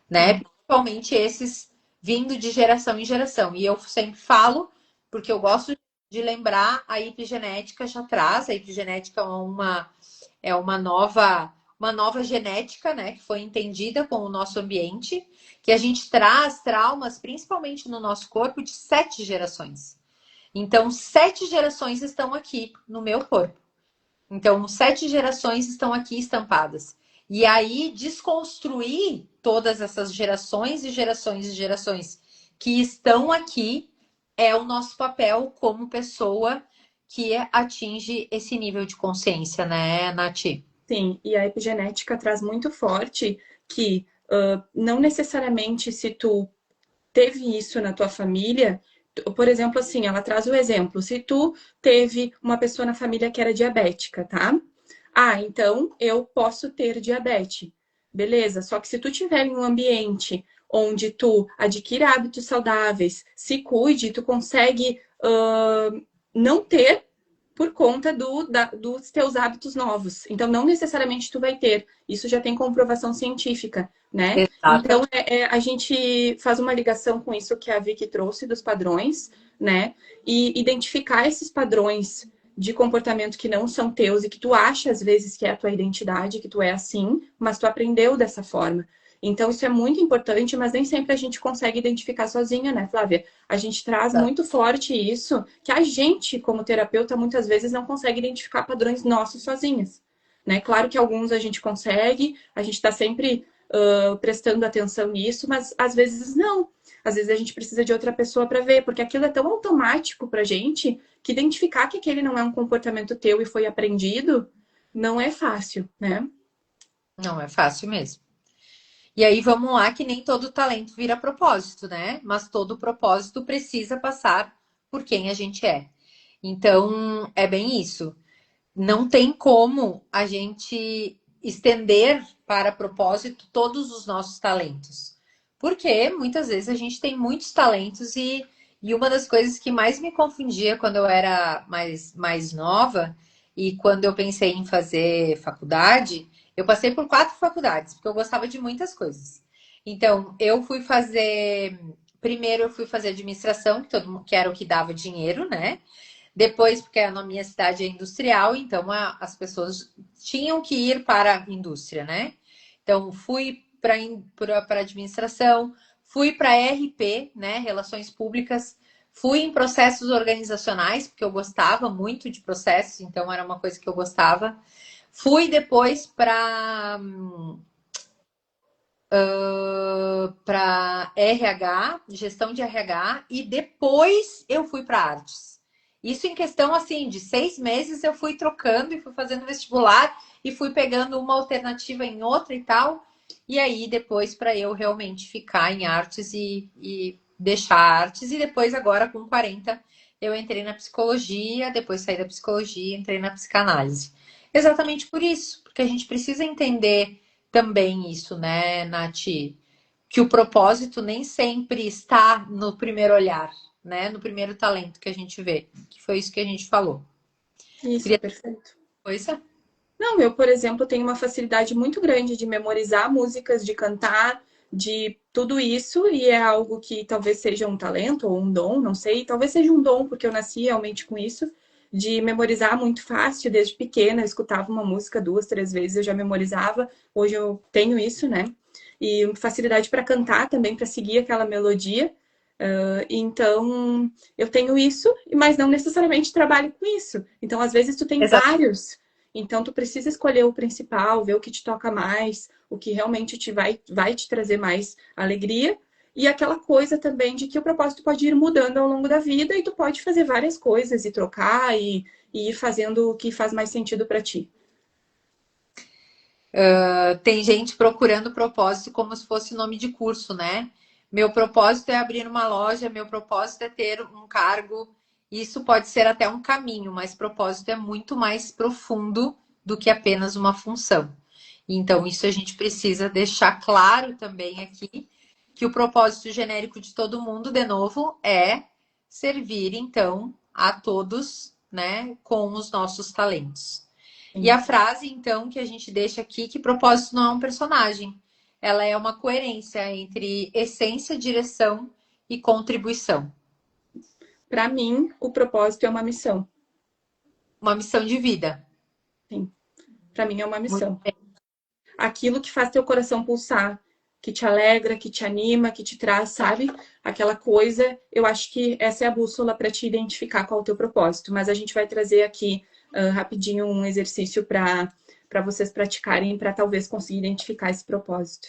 né? Sim. Principalmente esses vindo de geração em geração. E eu sempre falo, porque eu gosto de lembrar, a epigenética já traz, a epigenética é uma nova genética, né, que foi entendida com o nosso ambiente, que a gente traz traumas, principalmente no nosso corpo, de 7 gerações. Então, 7 gerações estão aqui no meu corpo. Então, 7 gerações estão aqui estampadas. E aí, desconstruir todas essas gerações e gerações e gerações que estão aqui é o nosso papel como pessoa que atinge esse nível de consciência, né, Nath? Sim, e a epigenética traz muito forte que não necessariamente se tu teve isso na tua família, por exemplo, assim, ela traz o exemplo, se tu teve uma pessoa na família que era diabética, tá? Ah, então eu posso ter diabetes. Beleza, só que se tu tiver em um ambiente onde tu adquire hábitos saudáveis, se cuide, tu consegue não ter por conta dos teus hábitos novos. Então, não necessariamente tu vai ter. Isso já tem comprovação científica, né? Então, Exatamente. a gente faz uma ligação com isso que a Vicky trouxe dos padrões, né? E identificar esses padrões de comportamento que não são teus e que tu acha às vezes que é a tua identidade, que tu é assim, mas tu aprendeu dessa forma. Então, isso é muito importante, mas nem sempre a gente consegue identificar sozinha, né, Flávia? A gente traz muito forte isso, que a gente, como terapeuta, muitas vezes não consegue identificar padrões nossos sozinhas, né? Claro que alguns a gente consegue, a gente está sempre prestando atenção nisso, mas às vezes não. Às vezes a gente precisa de outra pessoa para ver, porque aquilo é tão automático para gente que identificar que aquele não é um comportamento teu e foi aprendido não é fácil, né? Não é fácil mesmo. E aí vamos lá, que nem todo talento vira propósito, né? Mas todo propósito precisa passar por quem a gente é. Então, é bem isso. Não tem como a gente estender para propósito todos os nossos talentos. Porque muitas vezes a gente tem muitos talentos e uma das coisas que mais me confundia quando eu era mais nova e quando eu pensei em fazer faculdade, eu passei por 4 faculdades, porque eu gostava de muitas coisas. Então, eu fui fazer. Primeiro, eu fui fazer administração, que era o que dava dinheiro, né? Depois, porque na minha cidade é industrial, então as pessoas tinham que ir para a indústria, né? Então, fui para administração, fui para RP, né? Relações Públicas, fui em processos organizacionais, porque eu gostava muito de processos, então era uma coisa que eu gostava. Fui depois para RH, gestão de RH, e depois eu fui para artes. Isso em questão assim de 6 meses eu fui trocando e fui fazendo vestibular e fui pegando uma alternativa em outra e tal. E aí depois para eu realmente ficar em artes e deixar artes. E depois agora com 40 eu entrei na psicologia, depois saí da psicologia, entrei na psicanálise. Exatamente por isso, porque a gente precisa entender também isso, né, Nath? Que o propósito nem sempre está no primeiro olhar, né? No primeiro talento que a gente vê. Que foi isso que a gente falou. Isso, Queria perfeito. coisa? Não, eu, por exemplo, tenho uma facilidade muito grande de memorizar músicas, de cantar, de tudo isso, e é algo que talvez seja um talento ou um dom, não sei, talvez seja um dom, porque eu nasci realmente com isso, de memorizar muito fácil desde pequena, eu escutava uma música 2, 3 vezes, eu já memorizava, hoje eu tenho isso, né? E facilidade para cantar também, para seguir aquela melodia. Então, eu tenho isso, mas não necessariamente trabalho com isso. Então, às vezes, tu tem Exato. vários. Então, tu precisa escolher o principal, ver o que te toca mais, o que realmente vai te trazer mais alegria. E aquela coisa também de que o propósito pode ir mudando ao longo da vida e tu pode fazer várias coisas e trocar e ir fazendo o que faz mais sentido para ti. Tem gente procurando propósito como se fosse nome de curso, né? Meu propósito é abrir uma loja, meu propósito é ter um cargo. Isso pode ser até um caminho, mas propósito é muito mais profundo do que apenas uma função. Então, isso a gente precisa deixar claro também aqui, que o propósito genérico de todo mundo, de novo, é servir, então, a todos, né, com os nossos talentos. E Sim. a frase, então, que a gente deixa aqui, que propósito não é um personagem. Ela é uma coerência entre essência, direção e contribuição. Para mim, o propósito é uma missão. Uma missão de vida. Sim. Para mim é uma Muito missão. bem. Aquilo que faz teu coração pulsar, que te alegra, que te anima, que te traz, sabe? Aquela coisa, eu acho que essa é a bússola para te identificar qual é o teu propósito. Mas a gente vai trazer aqui rapidinho um exercício para vocês praticarem para talvez conseguir identificar esse propósito.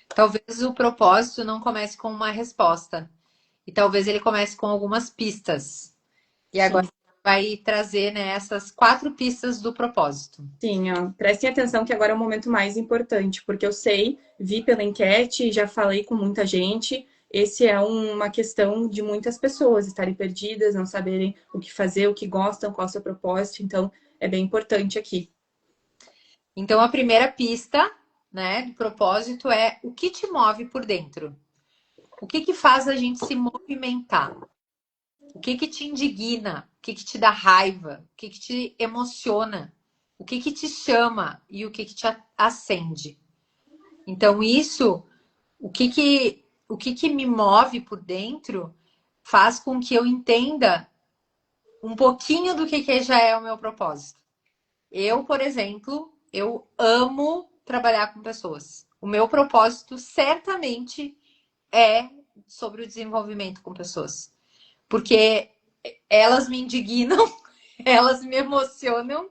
Talvez o propósito não comece com uma resposta. E talvez ele comece com algumas pistas. E agora Sim. vai trazer, né, essas 4 pistas do propósito. Sim, ó, prestem atenção que agora é o momento mais importante, porque eu sei, vi pela enquete, já falei com muita gente, esse é uma questão de muitas pessoas estarem perdidas, não saberem o que fazer, o que gostam, qual é o seu propósito, então é bem importante aqui. Então, a primeira pista, né, do propósito é o que te move por dentro. O que faz a gente se movimentar? O que te indigna? O que te dá raiva? O que te emociona? O que te chama e o que te acende? Então, isso, o que me move por dentro faz com que eu entenda um pouquinho do que já é o meu propósito. Eu, por exemplo, eu amo trabalhar com pessoas. o meu propósito certamente é sobre o desenvolvimento com pessoas. Porque elas me indignam, elas me emocionam,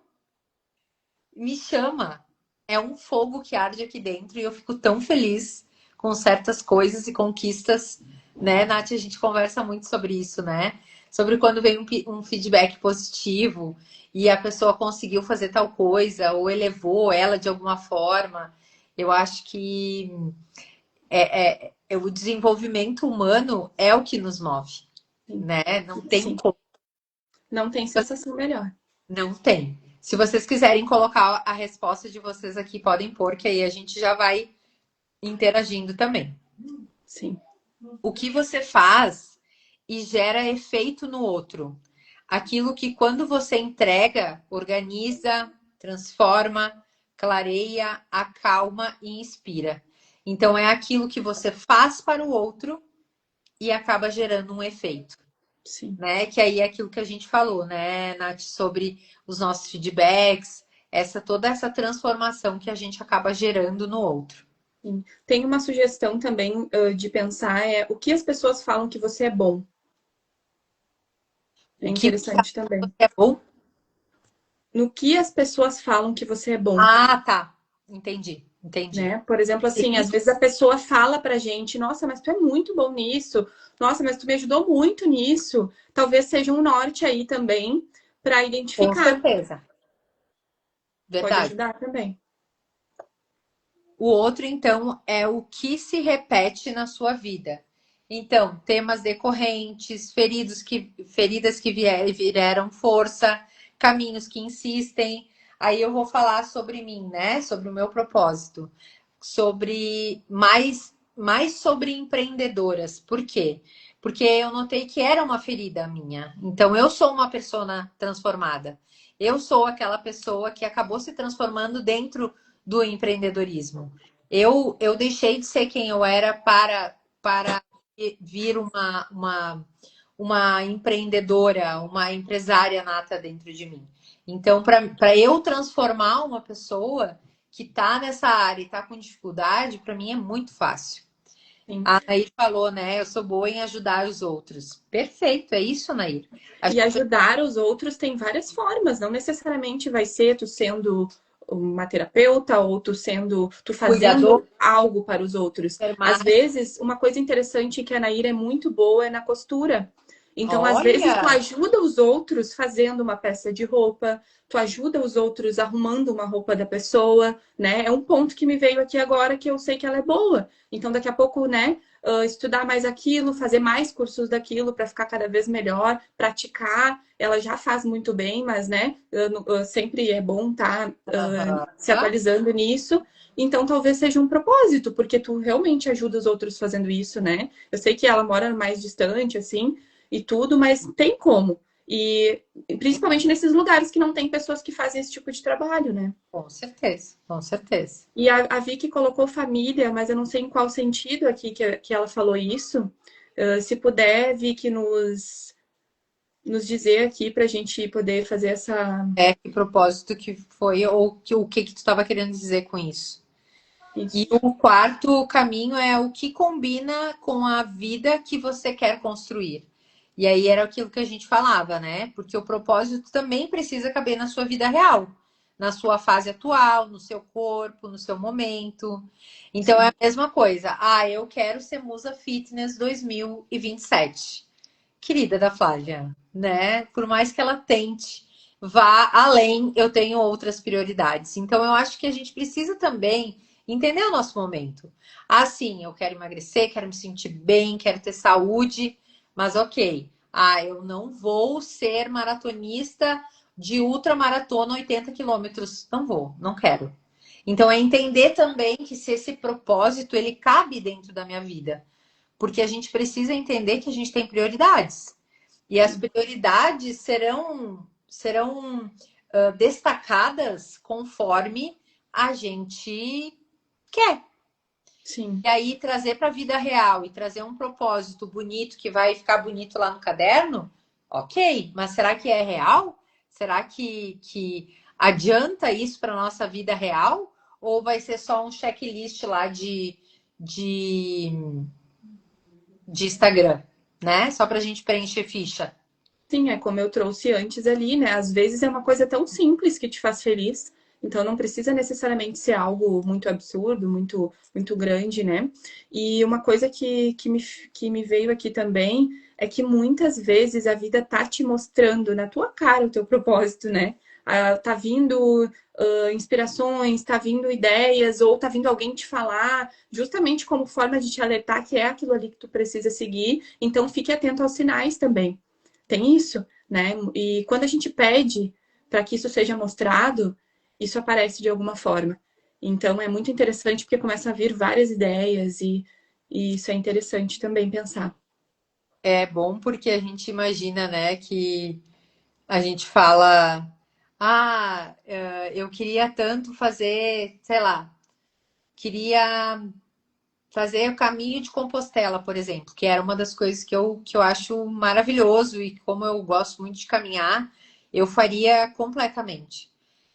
me chama. É um fogo que arde aqui dentro e eu fico tão feliz com certas coisas e conquistas, né, Nath? A gente conversa muito sobre isso, né? Sobre quando vem um feedback positivo e a pessoa conseguiu fazer tal coisa ou elevou ela de alguma forma. Eu acho que o desenvolvimento humano é o que nos move, Sim, né? Não tem sim. como. Não tem sensação melhor. Não tem. Se vocês quiserem colocar a resposta de vocês aqui, podem pôr, que aí a gente já vai interagindo também. Sim. O que você faz e gera efeito no outro. Aquilo que quando você entrega, organiza, transforma, clareia, acalma e inspira. Então é aquilo que você faz para o outro e acaba gerando um efeito. Sim. Né? Que aí é aquilo que a gente falou, né, Nath, sobre os nossos feedbacks, toda essa transformação que a gente acaba gerando no outro. Sim. Tem uma sugestão também de pensar o que as pessoas falam que você é bom. É O que interessante também. é bom? No que as pessoas falam que você é bom, Ah, tá. Entendi, entendi. né? Por exemplo, assim, às vezes a pessoa fala pra gente, nossa, mas tu é muito bom nisso. Nossa, mas tu me ajudou muito nisso. Talvez seja um norte aí também para Com identificar. certeza. Pode Verdade. ajudar também. O outro, então, é o que se repete na sua vida. Então, temas decorrentes, feridas que vieram força, caminhos que insistem. Aí eu vou falar sobre mim, né? Sobre o meu propósito. Sobre mais sobre empreendedoras. Por quê? Porque eu notei que era uma ferida minha. Então, eu sou uma pessoa transformada. Eu sou aquela pessoa que acabou se transformando dentro do empreendedorismo. Eu deixei de ser quem eu era para vir uma empreendedora, uma empresária nata dentro de mim. Então, para eu transformar uma pessoa que está nessa área e está com dificuldade, para mim é muito fácil. Sim. A Nair falou, né? Eu sou boa em ajudar os outros. Perfeito, é isso, Nair. E ajudar os outros tem várias formas, não necessariamente vai ser tu sendo uma terapeuta ou tu Cuidador, fazendo algo para os outros. Às enfermagem. vezes, uma coisa interessante que a Naira é muito boa é na costura. Então, às vezes, tu Olha, ajuda os outros fazendo uma peça de roupa, tu ajuda os outros arrumando uma roupa da pessoa, né? É um ponto que me veio aqui agora que eu sei que ela é boa. Então, daqui a pouco, né, estudar mais aquilo, fazer mais cursos daquilo para ficar cada vez melhor, praticar. Ela já faz muito bem, mas né, sempre é bom estar se aham. atualizando nisso. Então, talvez seja um propósito, porque tu realmente ajuda os outros fazendo isso, né? Eu sei que ela mora mais distante, assim, e tudo, mas tem como. E principalmente nesses lugares que não tem pessoas que fazem esse tipo de trabalho, né? Com certeza, com certeza. E a Vicky colocou família, mas eu não sei em qual sentido aqui que ela falou isso. Se puder, Vicky, nos dizer aqui para a gente poder fazer essa. Que propósito que foi, ou o que tu estava querendo dizer com isso? E Isso. o quarto caminho é o que combina com a vida que você quer construir. E aí era aquilo que a gente falava, né? Porque o propósito também precisa caber na sua vida real, na sua fase atual, no seu corpo, no seu momento. Então é Sim. a mesma coisa. Ah, eu quero ser Musa Fitness 2027. Querida da Flávia, né? Por mais que ela tente, vá além, eu tenho outras prioridades. Então, eu acho que a gente precisa também entender o nosso momento. Ah, sim, eu quero emagrecer, quero me sentir bem, quero ter saúde, mas ok. Ah, eu não vou ser maratonista de ultramaratona 80 quilômetros. Não vou, não quero. Então, é entender também que se esse propósito ele cabe dentro da minha vida. Porque a gente precisa entender que a gente tem prioridades. E as prioridades serão destacadas conforme a gente quer. Sim. E aí trazer para a vida real e trazer um propósito bonito que vai ficar bonito lá no caderno, ok. Mas será que é real? Será que adianta isso para a nossa vida real? ou vai ser só um checklist lá de, de Instagram, né? Só pra gente preencher ficha. Sim, é como eu trouxe antes ali, né? Às vezes é uma coisa tão simples que te faz feliz, então não precisa necessariamente ser algo muito absurdo, muito grande, né? E uma coisa que me veio aqui também é que muitas vezes a vida tá te mostrando na tua cara o teu propósito, né? Tá vindo inspirações, tá vindo ideias, ou tá vindo alguém te falar, justamente como forma de te alertar que é aquilo ali que tu precisa seguir. Então fique atento aos sinais também. Tem isso, né? E quando a gente pede para que isso seja mostrado, isso aparece de alguma forma. Então é muito interessante porque começam a vir várias ideias e isso é interessante também pensar. É bom porque a gente imagina, né, que a gente fala, eu queria tanto fazer, sei lá, queria fazer o caminho de Compostela, por exemplo, que era uma das coisas que eu acho maravilhoso e como eu gosto muito de caminhar, eu faria completamente.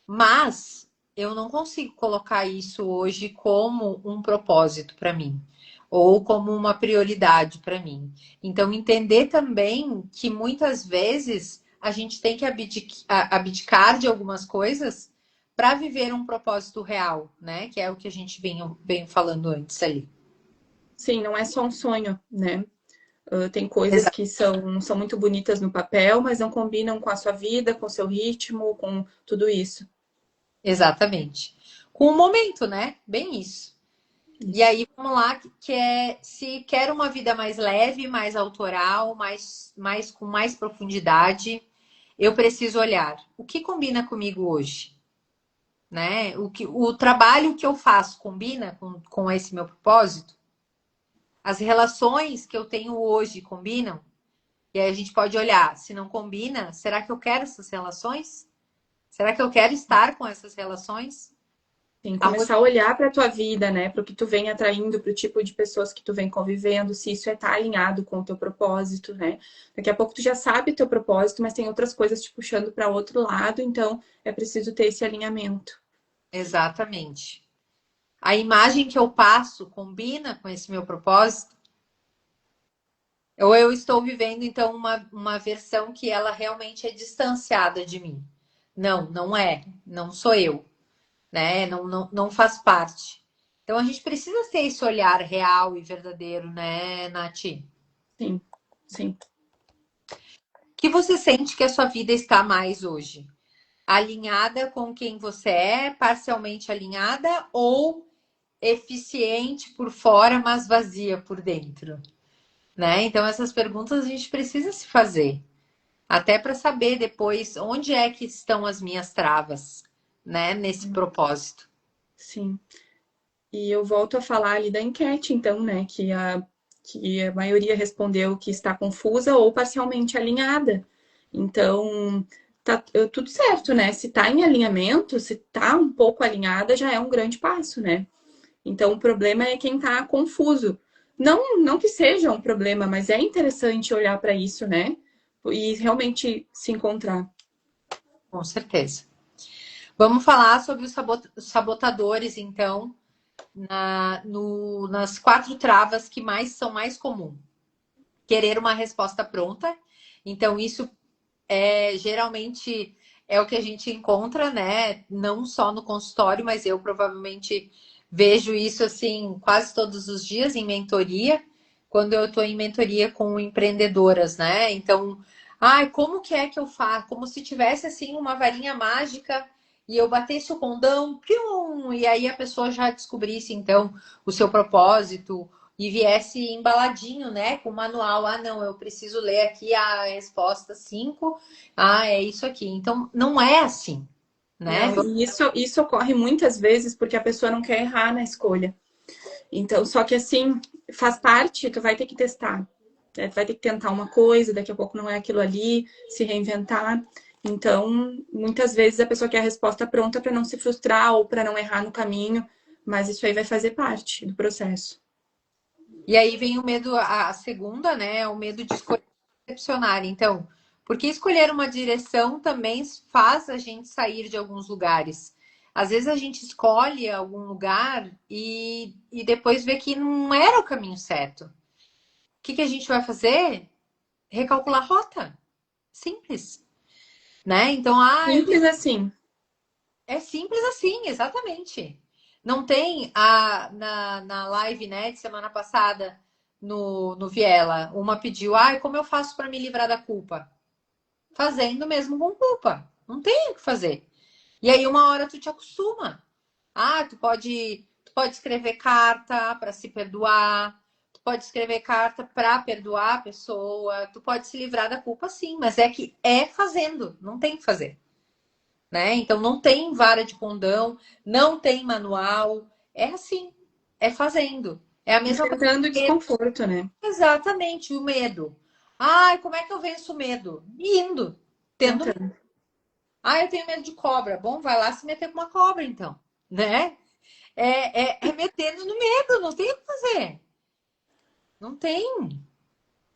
Mas eu não consigo colocar isso hoje como um propósito para mim ou como uma prioridade para mim. Então, entender também que muitas vezes a gente tem que abdicar de algumas coisas para viver um propósito real, né? Que é o que a gente vem falando antes ali. Sim, não é só um sonho, né? Tem coisas que são muito bonitas no papel, mas não combinam com a sua vida, com o seu ritmo, com tudo isso. Exatamente. Com o momento, né? Bem isso. E Isso. aí, vamos lá, que é se quer uma vida mais leve, mais autoral, com mais profundidade, eu preciso olhar o que combina comigo hoje, né? O trabalho que eu faço combina com esse meu propósito? As relações que eu tenho hoje combinam? E aí a gente pode olhar, se não combina, será que eu quero essas relações? Será que eu quero estar com essas relações? Tem que A começar a olhar para a tua vida, né? Para o que tu vem atraindo, para o tipo de pessoas que tu vem convivendo, se isso tá alinhado com o teu propósito, né? Daqui a pouco tu já sabe teu propósito, mas tem outras coisas te puxando para outro lado, então é preciso ter esse alinhamento. Exatamente. A imagem que eu passo combina com esse meu propósito? Ou eu estou vivendo, então, uma versão que ela realmente é distanciada de mim? Não, não é. Não sou eu, né? Não faz parte. Então, a gente precisa ter esse olhar real e verdadeiro, né, Nath? Sim, sim. Que você sente que a sua vida está mais hoje? Alinhada com quem você é, parcialmente alinhada ou eficiente por fora, mas vazia por dentro? Né? Então, essas perguntas a gente precisa se fazer, até para saber depois onde é que estão as minhas travas, né? Nesse propósito. Sim. E eu volto a falar ali da enquete, então, né? Que a maioria respondeu que está confusa ou parcialmente alinhada. Então, tá tudo certo, né? Se tá em alinhamento, se tá um pouco alinhada, já é um grande passo, né? Então, o problema é quem tá confuso. Não que seja um problema, mas é interessante olhar para isso, né? E realmente se encontrar. Com certeza. Vamos falar sobre os sabotadores, então, nas quatro travas que são mais comuns. Querer uma resposta pronta. Então, isso geralmente é o que a gente encontra, né? Não só no consultório, mas eu provavelmente vejo isso assim quase todos os dias em mentoria, quando eu estou em mentoria com empreendedoras, né? Então, como que é que eu faço? Como se tivesse assim uma varinha mágica e eu batesse o condão, pium, e aí a pessoa já descobrisse então o seu propósito, e viesse embaladinho, né, com o manual. Não, eu preciso ler aqui a resposta 5. É isso aqui. Então, não é assim, né? Não, e isso ocorre muitas vezes porque a pessoa não quer errar na escolha. Então, só que assim, faz parte, tu vai ter que testar. Né? Tu vai ter que tentar uma coisa, daqui a pouco não é aquilo ali, se reinventar. Então, muitas vezes a pessoa quer a resposta pronta para não se frustrar ou para não errar no caminho, mas isso aí vai fazer parte do processo. E aí vem o medo, a segunda, né? O medo de escolher decepcionar. Então, porque escolher uma direção também faz a gente sair de alguns lugares. Às vezes a gente escolhe algum lugar e depois vê que não era o caminho certo. O que a gente vai fazer? Recalcular a rota. Simples, né? Então, Simples assim. é simples assim, exatamente. Não tem na live, né, de semana passada no Viela, uma pediu, como eu faço para me livrar da culpa? Fazendo mesmo com culpa. Não tem o que fazer. E aí uma hora tu te acostuma. Tu pode escrever carta para se perdoar, tu pode escrever carta para perdoar a pessoa, tu pode se livrar da culpa sim, mas é que é fazendo, não tem que fazer, né? Então não tem vara de condão, não tem manual, é assim, é fazendo. É a mesma coisa Enfrentando o que desconforto, né? exatamente o medo. Como é que eu venço o medo? Indo, tendo medo. Tentando. Eu tenho medo de cobra. Bom, vai lá se meter com uma cobra, então, né? É metendo no medo, não tem o que fazer. Não tem.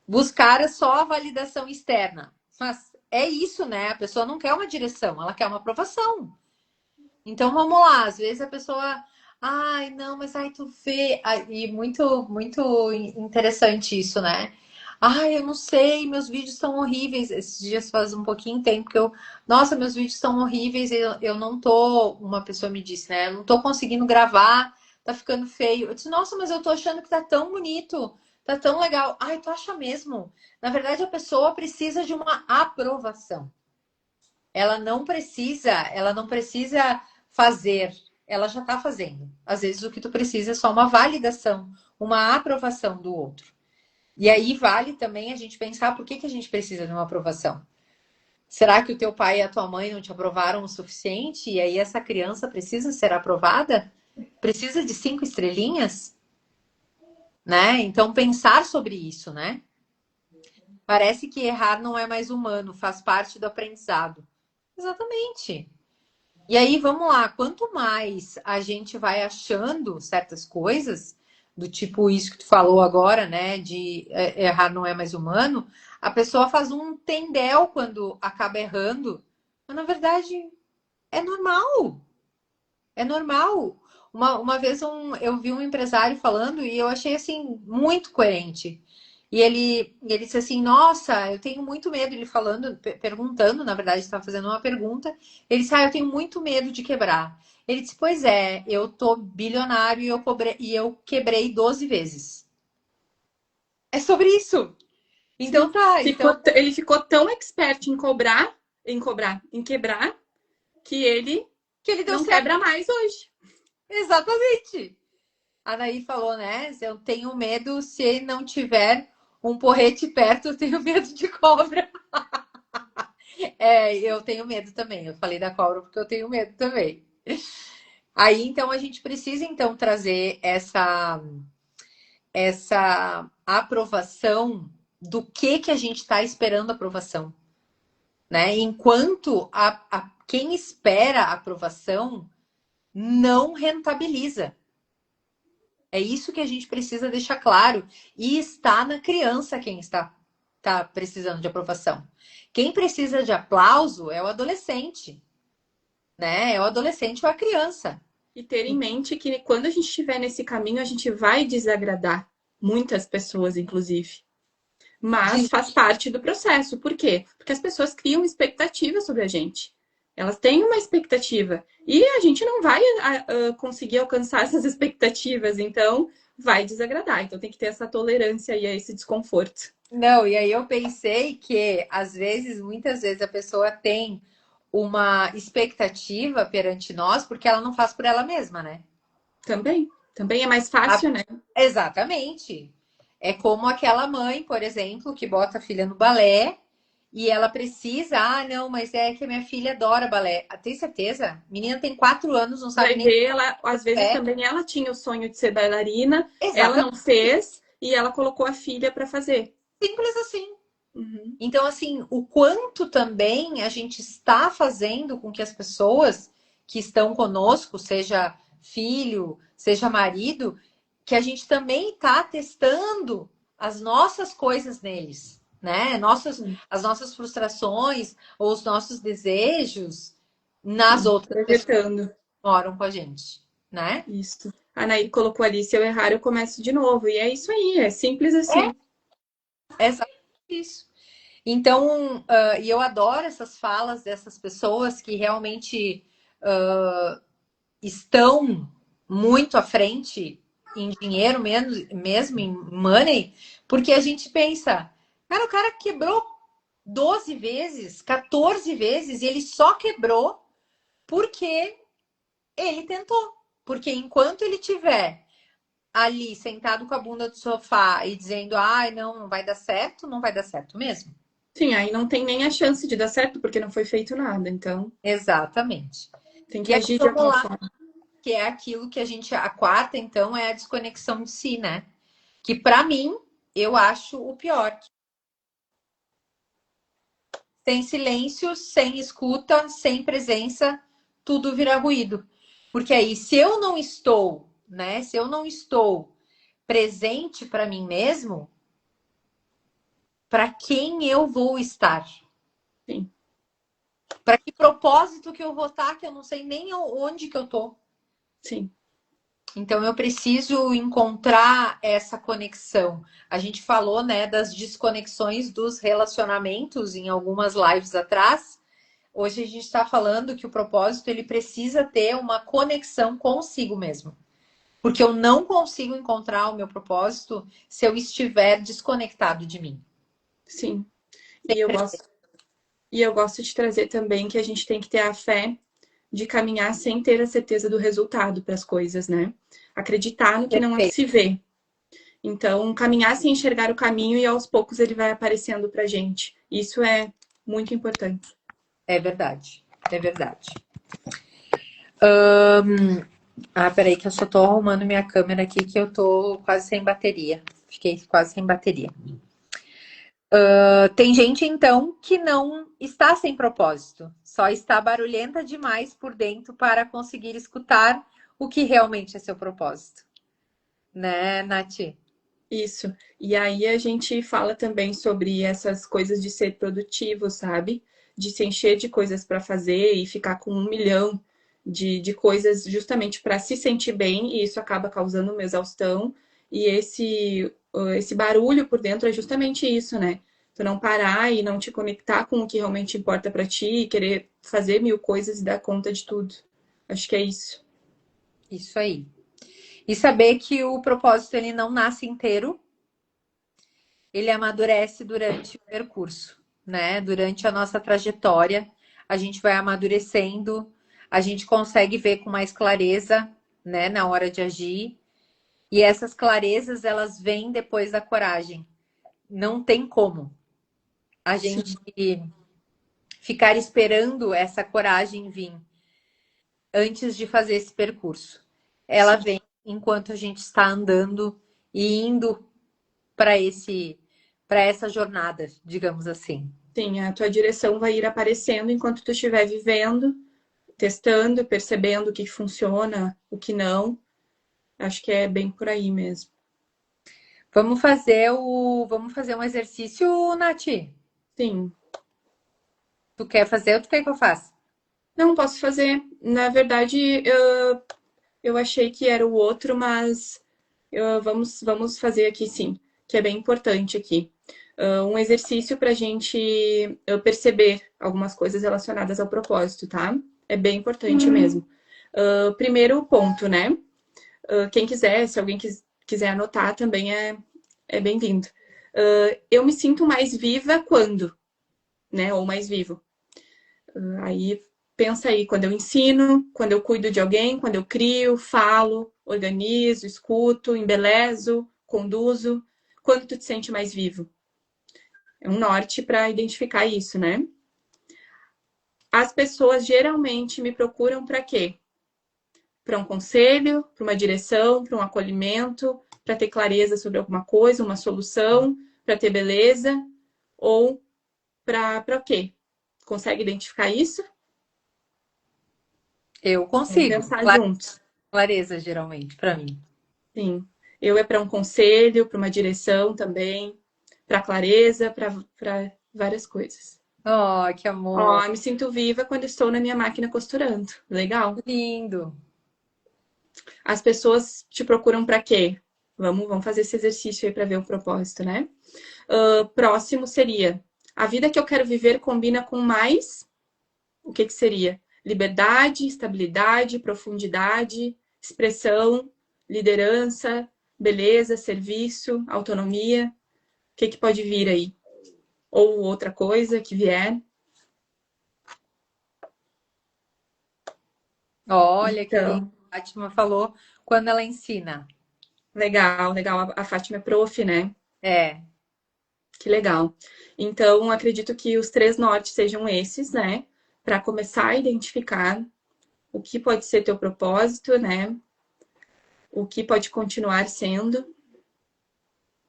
Buscar é só a validação externa. Mas é isso, né? A pessoa não quer uma direção, ela quer uma aprovação. Então vamos lá, às vezes a pessoa, não, mas tu vê, e muito, muito interessante isso, né? Eu não sei, meus vídeos estão horríveis. Esses dias faz um pouquinho tempo que nossa, meus vídeos estão horríveis, eu não tô, uma pessoa me disse, né? Eu não tô conseguindo gravar, tá ficando feio. Eu disse, nossa, mas eu tô achando que tá tão bonito, tá tão legal. Tu acha mesmo? Na verdade, a pessoa precisa de uma aprovação. Ela não precisa fazer, ela já está fazendo. Às vezes o que tu precisa é só uma validação, uma aprovação do outro. E aí vale também a gente pensar por que a gente precisa de uma aprovação. Será que o teu pai e a tua mãe não te aprovaram o suficiente e aí essa criança precisa ser aprovada? Precisa de 5 estrelinhas? Né? Então pensar sobre isso, né? Parece que errar não é mais humano, faz parte do aprendizado. Exatamente. E aí, vamos lá, quanto mais a gente vai achando certas coisas, do tipo isso que tu falou agora, né, de errar não é mais humano, a pessoa faz um tendel quando acaba errando, mas na verdade é normal, é normal. Uma vez eu vi um empresário falando e eu achei assim muito coerente. E ele disse assim: Nossa, eu tenho muito medo. Ele falando, perguntando, na verdade, estava fazendo uma pergunta. Ele disse: Eu tenho muito medo de quebrar. Ele disse: Pois é, eu tô bilionário e eu quebrei 12 vezes. É sobre isso. Então Sim. tá, então Ele ficou tão expert em quebrar, que ele que ele deu não certo. quebra mais hoje. Exatamente. A Anaí falou, né? Eu tenho medo se não tiver um porrete perto, eu tenho medo de cobra. Eu tenho medo também. Eu falei da cobra porque eu tenho medo também. Aí, então, a gente precisa, então, trazer essa aprovação do que a gente está esperando aprovação, né? Enquanto quem espera aprovação não rentabiliza. É isso que a gente precisa deixar claro. E está na criança quem está precisando de aprovação. Quem precisa de aplauso é o adolescente, né? É o adolescente ou a criança. E ter em mente que quando a gente estiver nesse caminho, a gente vai desagradar muitas pessoas, inclusive. Mas faz parte do processo. Por quê? Porque as pessoas criam expectativas sobre a gente. Elas têm uma expectativa. E a gente não vai conseguir alcançar essas expectativas, então vai desagradar. Então tem que ter essa tolerância aí a esse desconforto. Não, e aí eu pensei que às vezes, muitas vezes, a pessoa tem uma expectativa perante nós porque ela não faz por ela mesma, né? Também. Também é mais A- fácil, né? Exatamente. É como aquela mãe, por exemplo, que bota a filha no balé e ela precisa, não, mas é que a minha filha adora balé. Tem certeza? A menina tem 4 anos, não sabe Vai nem ver, ela, às vezes pé. também ela tinha o sonho de ser bailarina, ela não Exatamente. fez e ela colocou a filha para fazer. Simples assim. Uhum. Então, assim, o quanto também a gente está fazendo com que as pessoas que estão conosco, seja filho, seja marido, que a gente também está testando as nossas coisas neles, né? As nossas frustrações ou os nossos desejos nas Sim, outras pessoas. projetando. moram com a gente, né? Isso. A Anaí colocou ali, se eu errar, eu começo de novo. E é isso aí, é simples assim. É exatamente isso. Então, e eu adoro essas falas dessas pessoas que realmente estão muito à frente em dinheiro mesmo, em money, porque a gente pensa, cara, o cara quebrou 12 vezes, 14 vezes, e ele só quebrou porque ele tentou. Porque enquanto ele tiver ali sentado com a bunda do sofá e dizendo, ai, não, não vai dar certo, não vai dar certo mesmo. Sim, aí não tem nem a chance de dar certo, porque não foi feito nada. Então, Exatamente. tem que E aí agir de vamos alguma lá, forma. que é aquilo que a gente. A quarta, então, é a desconexão de si, né? Que para mim, eu acho o pior. Sem silêncio, sem escuta, sem presença, tudo vira ruído. Porque aí, se eu não estou, né? Se eu não estou presente para mim mesmo, para quem eu vou estar? Sim, Para que propósito que eu vou estar, que eu não sei nem onde que eu tô. sim, Então eu preciso encontrar essa conexão. A gente falou, né, das desconexões dos relacionamentos em algumas lives atrás. Hoje a gente está falando que o propósito ele precisa ter uma conexão consigo mesmo. Porque eu não consigo encontrar o meu propósito se eu estiver desconectado de mim. sim. E eu gosto de trazer também que a gente tem que ter a fé de caminhar sem ter a certeza do resultado para as coisas, né? Acreditar no que não Perfeito. se vê. Então, caminhar sem enxergar o caminho e aos poucos ele vai aparecendo pra gente. Isso é muito importante. É verdade. É verdade. Peraí, que eu só tô arrumando minha câmera aqui, que eu tô quase sem bateria. Fiquei quase sem bateria. Tem gente, então, que não está sem propósito, só está barulhenta demais por dentro para conseguir escutar o que realmente é seu propósito. Né, Nath? Isso. E aí a gente fala também sobre essas coisas de ser produtivo, sabe? De se encher de coisas para fazer e ficar com 1 milhão de coisas justamente para se sentir bem, e isso acaba causando uma exaustão. E esse barulho por dentro é justamente isso, né? Tu não parar e não te conectar com o que realmente importa para ti e querer fazer 1.000 coisas e dar conta de tudo. Acho que é isso. Isso aí. E saber que o propósito ele não nasce inteiro, ele amadurece durante o percurso, né? Durante a nossa trajetória, a gente vai amadurecendo, a gente consegue ver com mais clareza, né, na hora de agir. E essas clarezas, elas vêm depois da coragem. Não tem como a gente Sim, ficar esperando essa coragem vir antes de fazer esse percurso. Ela sim. vem enquanto a gente está andando e indo para esse para essa jornada, digamos assim. Sim, a tua direção vai ir aparecendo enquanto tu estiver vivendo, testando, percebendo o que funciona, o que não. Acho que é bem por aí mesmo. Vamos fazer um exercício, Nath. Sim. Tu quer fazer ou tu quer que eu faça? Não posso fazer. Na verdade, eu achei que era o outro, mas vamos fazer aqui sim, que é bem importante aqui. Um exercício para a gente perceber algumas coisas relacionadas ao propósito, tá? É bem importante mesmo. Primeiro ponto, né? Quem quiser, se alguém quiser anotar, também é bem-vindo. Eu me sinto mais viva quando, né? Ou mais vivo. Aí pensa aí, quando eu ensino, quando eu cuido de alguém, quando eu crio, falo, organizo, escuto, embelezo, conduzo. Quando tu te sente mais vivo? É um norte para identificar isso, né? As pessoas geralmente me procuram para quê? Para um conselho, para uma direção, para um acolhimento, para ter clareza sobre alguma coisa, uma solução, para ter beleza, ou para o quê? Consegue identificar isso? Eu Vamos consigo. pensar juntos. Clareza, geralmente, para mim. Sim. Eu é para um conselho, para uma direção também, para clareza, para várias coisas. Oh, que Ó, amor. me sinto viva quando estou na minha máquina costurando. Legal. Lindo. As pessoas te procuram para quê? Vamos fazer esse exercício aí para ver o propósito, né? Próximo seria: a vida que eu quero viver combina com mais. O que que seria? Liberdade, estabilidade, profundidade, expressão, liderança, beleza, serviço, autonomia. O que que pode vir aí? Ou outra coisa que vier. Olha que lindo. Então, A Fátima falou quando ela ensina. legal, legal. A Fátima é prof, né? É. Que legal. Então, acredito que os três nortes sejam esses, né? Para começar a identificar o que pode ser teu propósito, né? O que pode continuar sendo,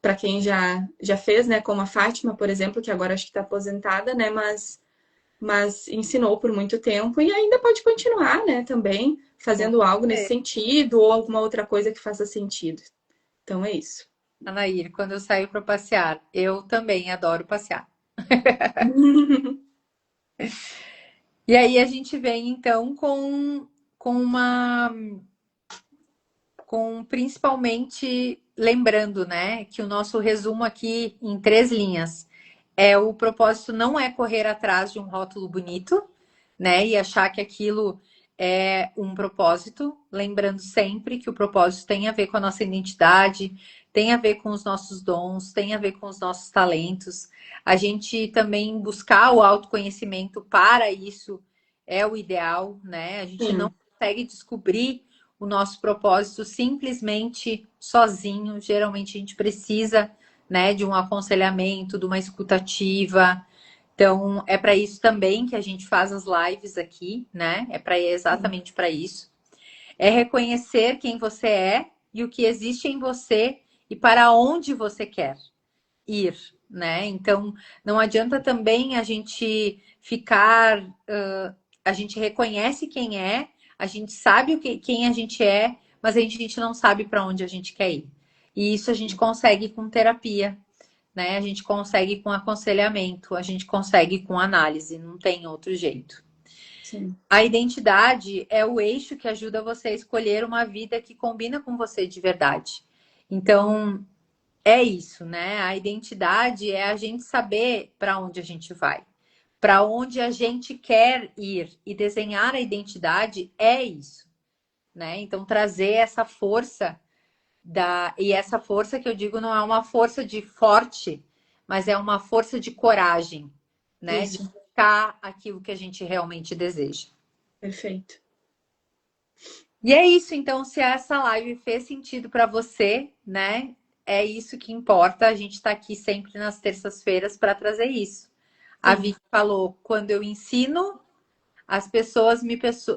para quem já fez, né? Como a Fátima, por exemplo, que agora acho que está aposentada, né? Mas ensinou por muito tempo e ainda pode continuar, né? Também Com fazendo algo nesse certeza. sentido ou alguma outra coisa que faça sentido. Então é isso. Anair, quando eu saio para passear, eu também adoro passear. E aí a gente vem então com uma com principalmente lembrando, né, que o nosso resumo aqui em 3 linhas é o propósito não é correr atrás de um rótulo bonito, né, e achar que aquilo é um propósito, lembrando sempre que o propósito tem a ver com a nossa identidade, tem a ver com os nossos dons, tem a ver com os nossos talentos. A gente também buscar o autoconhecimento para isso é o ideal, né? A gente não Sim, consegue descobrir o nosso propósito simplesmente sozinho. Geralmente a gente precisa, né, de um aconselhamento, de uma escutativa. Então, é para isso também que a gente faz as lives aqui, né? É para sim, exatamente para isso. É reconhecer quem você é e o que existe em você e para onde você quer ir, né? Então, não adianta também a gente ficar, a gente reconhece quem é, a gente sabe quem a gente é, mas a gente não sabe para onde a gente quer ir. E isso a gente consegue com terapia, né? A gente consegue com aconselhamento, a gente consegue com análise, não tem outro jeito. sim. A identidade é o eixo que ajuda você a escolher uma vida que combina com você de verdade. Então, é isso, né? A identidade é a gente saber para onde a gente vai, para onde a gente quer ir. E desenhar a identidade é isso, né? Então, trazer essa força e essa força que eu digo não é uma força de forte, mas é uma força de coragem, né? De Isso, buscar aquilo que a gente realmente deseja. perfeito. E é isso, então, se essa live fez sentido para você, né? É isso que importa. A gente está aqui sempre nas terças-feiras para trazer isso. A Sim, Vicky falou: quando eu ensino, as pessoas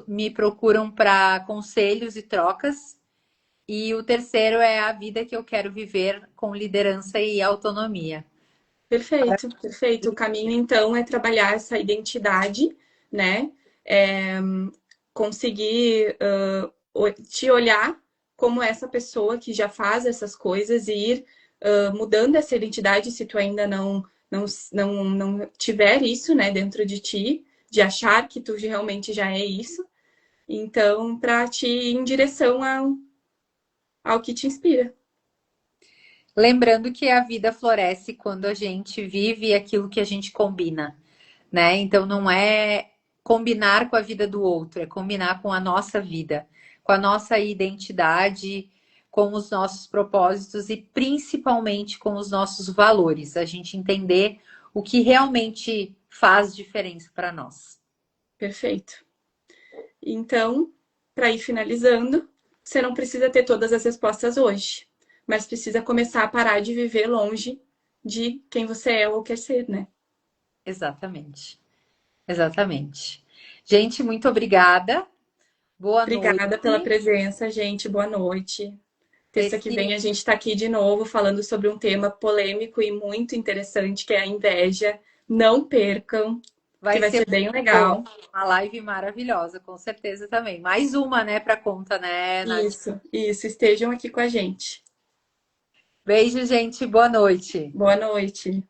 me procuram para conselhos e trocas. E o terceiro é a vida que eu quero viver com liderança e autonomia. perfeito, perfeito. O caminho, então, é trabalhar essa identidade, né? É, conseguir te olhar como essa pessoa que já faz essas coisas e ir mudando essa identidade se tu ainda não tiver isso, né, dentro de ti, de achar que tu realmente já é isso. Então, para te ir em direção ao que te inspira. Lembrando que a vida floresce quando a gente vive aquilo que a gente combina, né? Então não é combinar com a vida do outro, é combinar com a nossa vida, com a nossa identidade, com os nossos propósitos e principalmente com os nossos valores. A gente entender o que realmente faz diferença para nós. Perfeito. Então, para ir finalizando, você não precisa ter todas as respostas hoje, mas precisa começar a parar de viver longe de quem você é ou quer ser, né? Exatamente. Exatamente. Gente, muito obrigada. Boa noite. Obrigada pela presença, gente. Boa noite. Terça que Esse vem a gente está aqui de novo falando sobre um tema polêmico e muito interessante, que é a inveja. Não percam, que vai vai ser ser bem boa. legal. Uma live maravilhosa, com certeza também. Mais uma, né, para conta, né, Nath? Isso. Estejam aqui com a gente. Beijo, gente. Boa noite. Boa noite.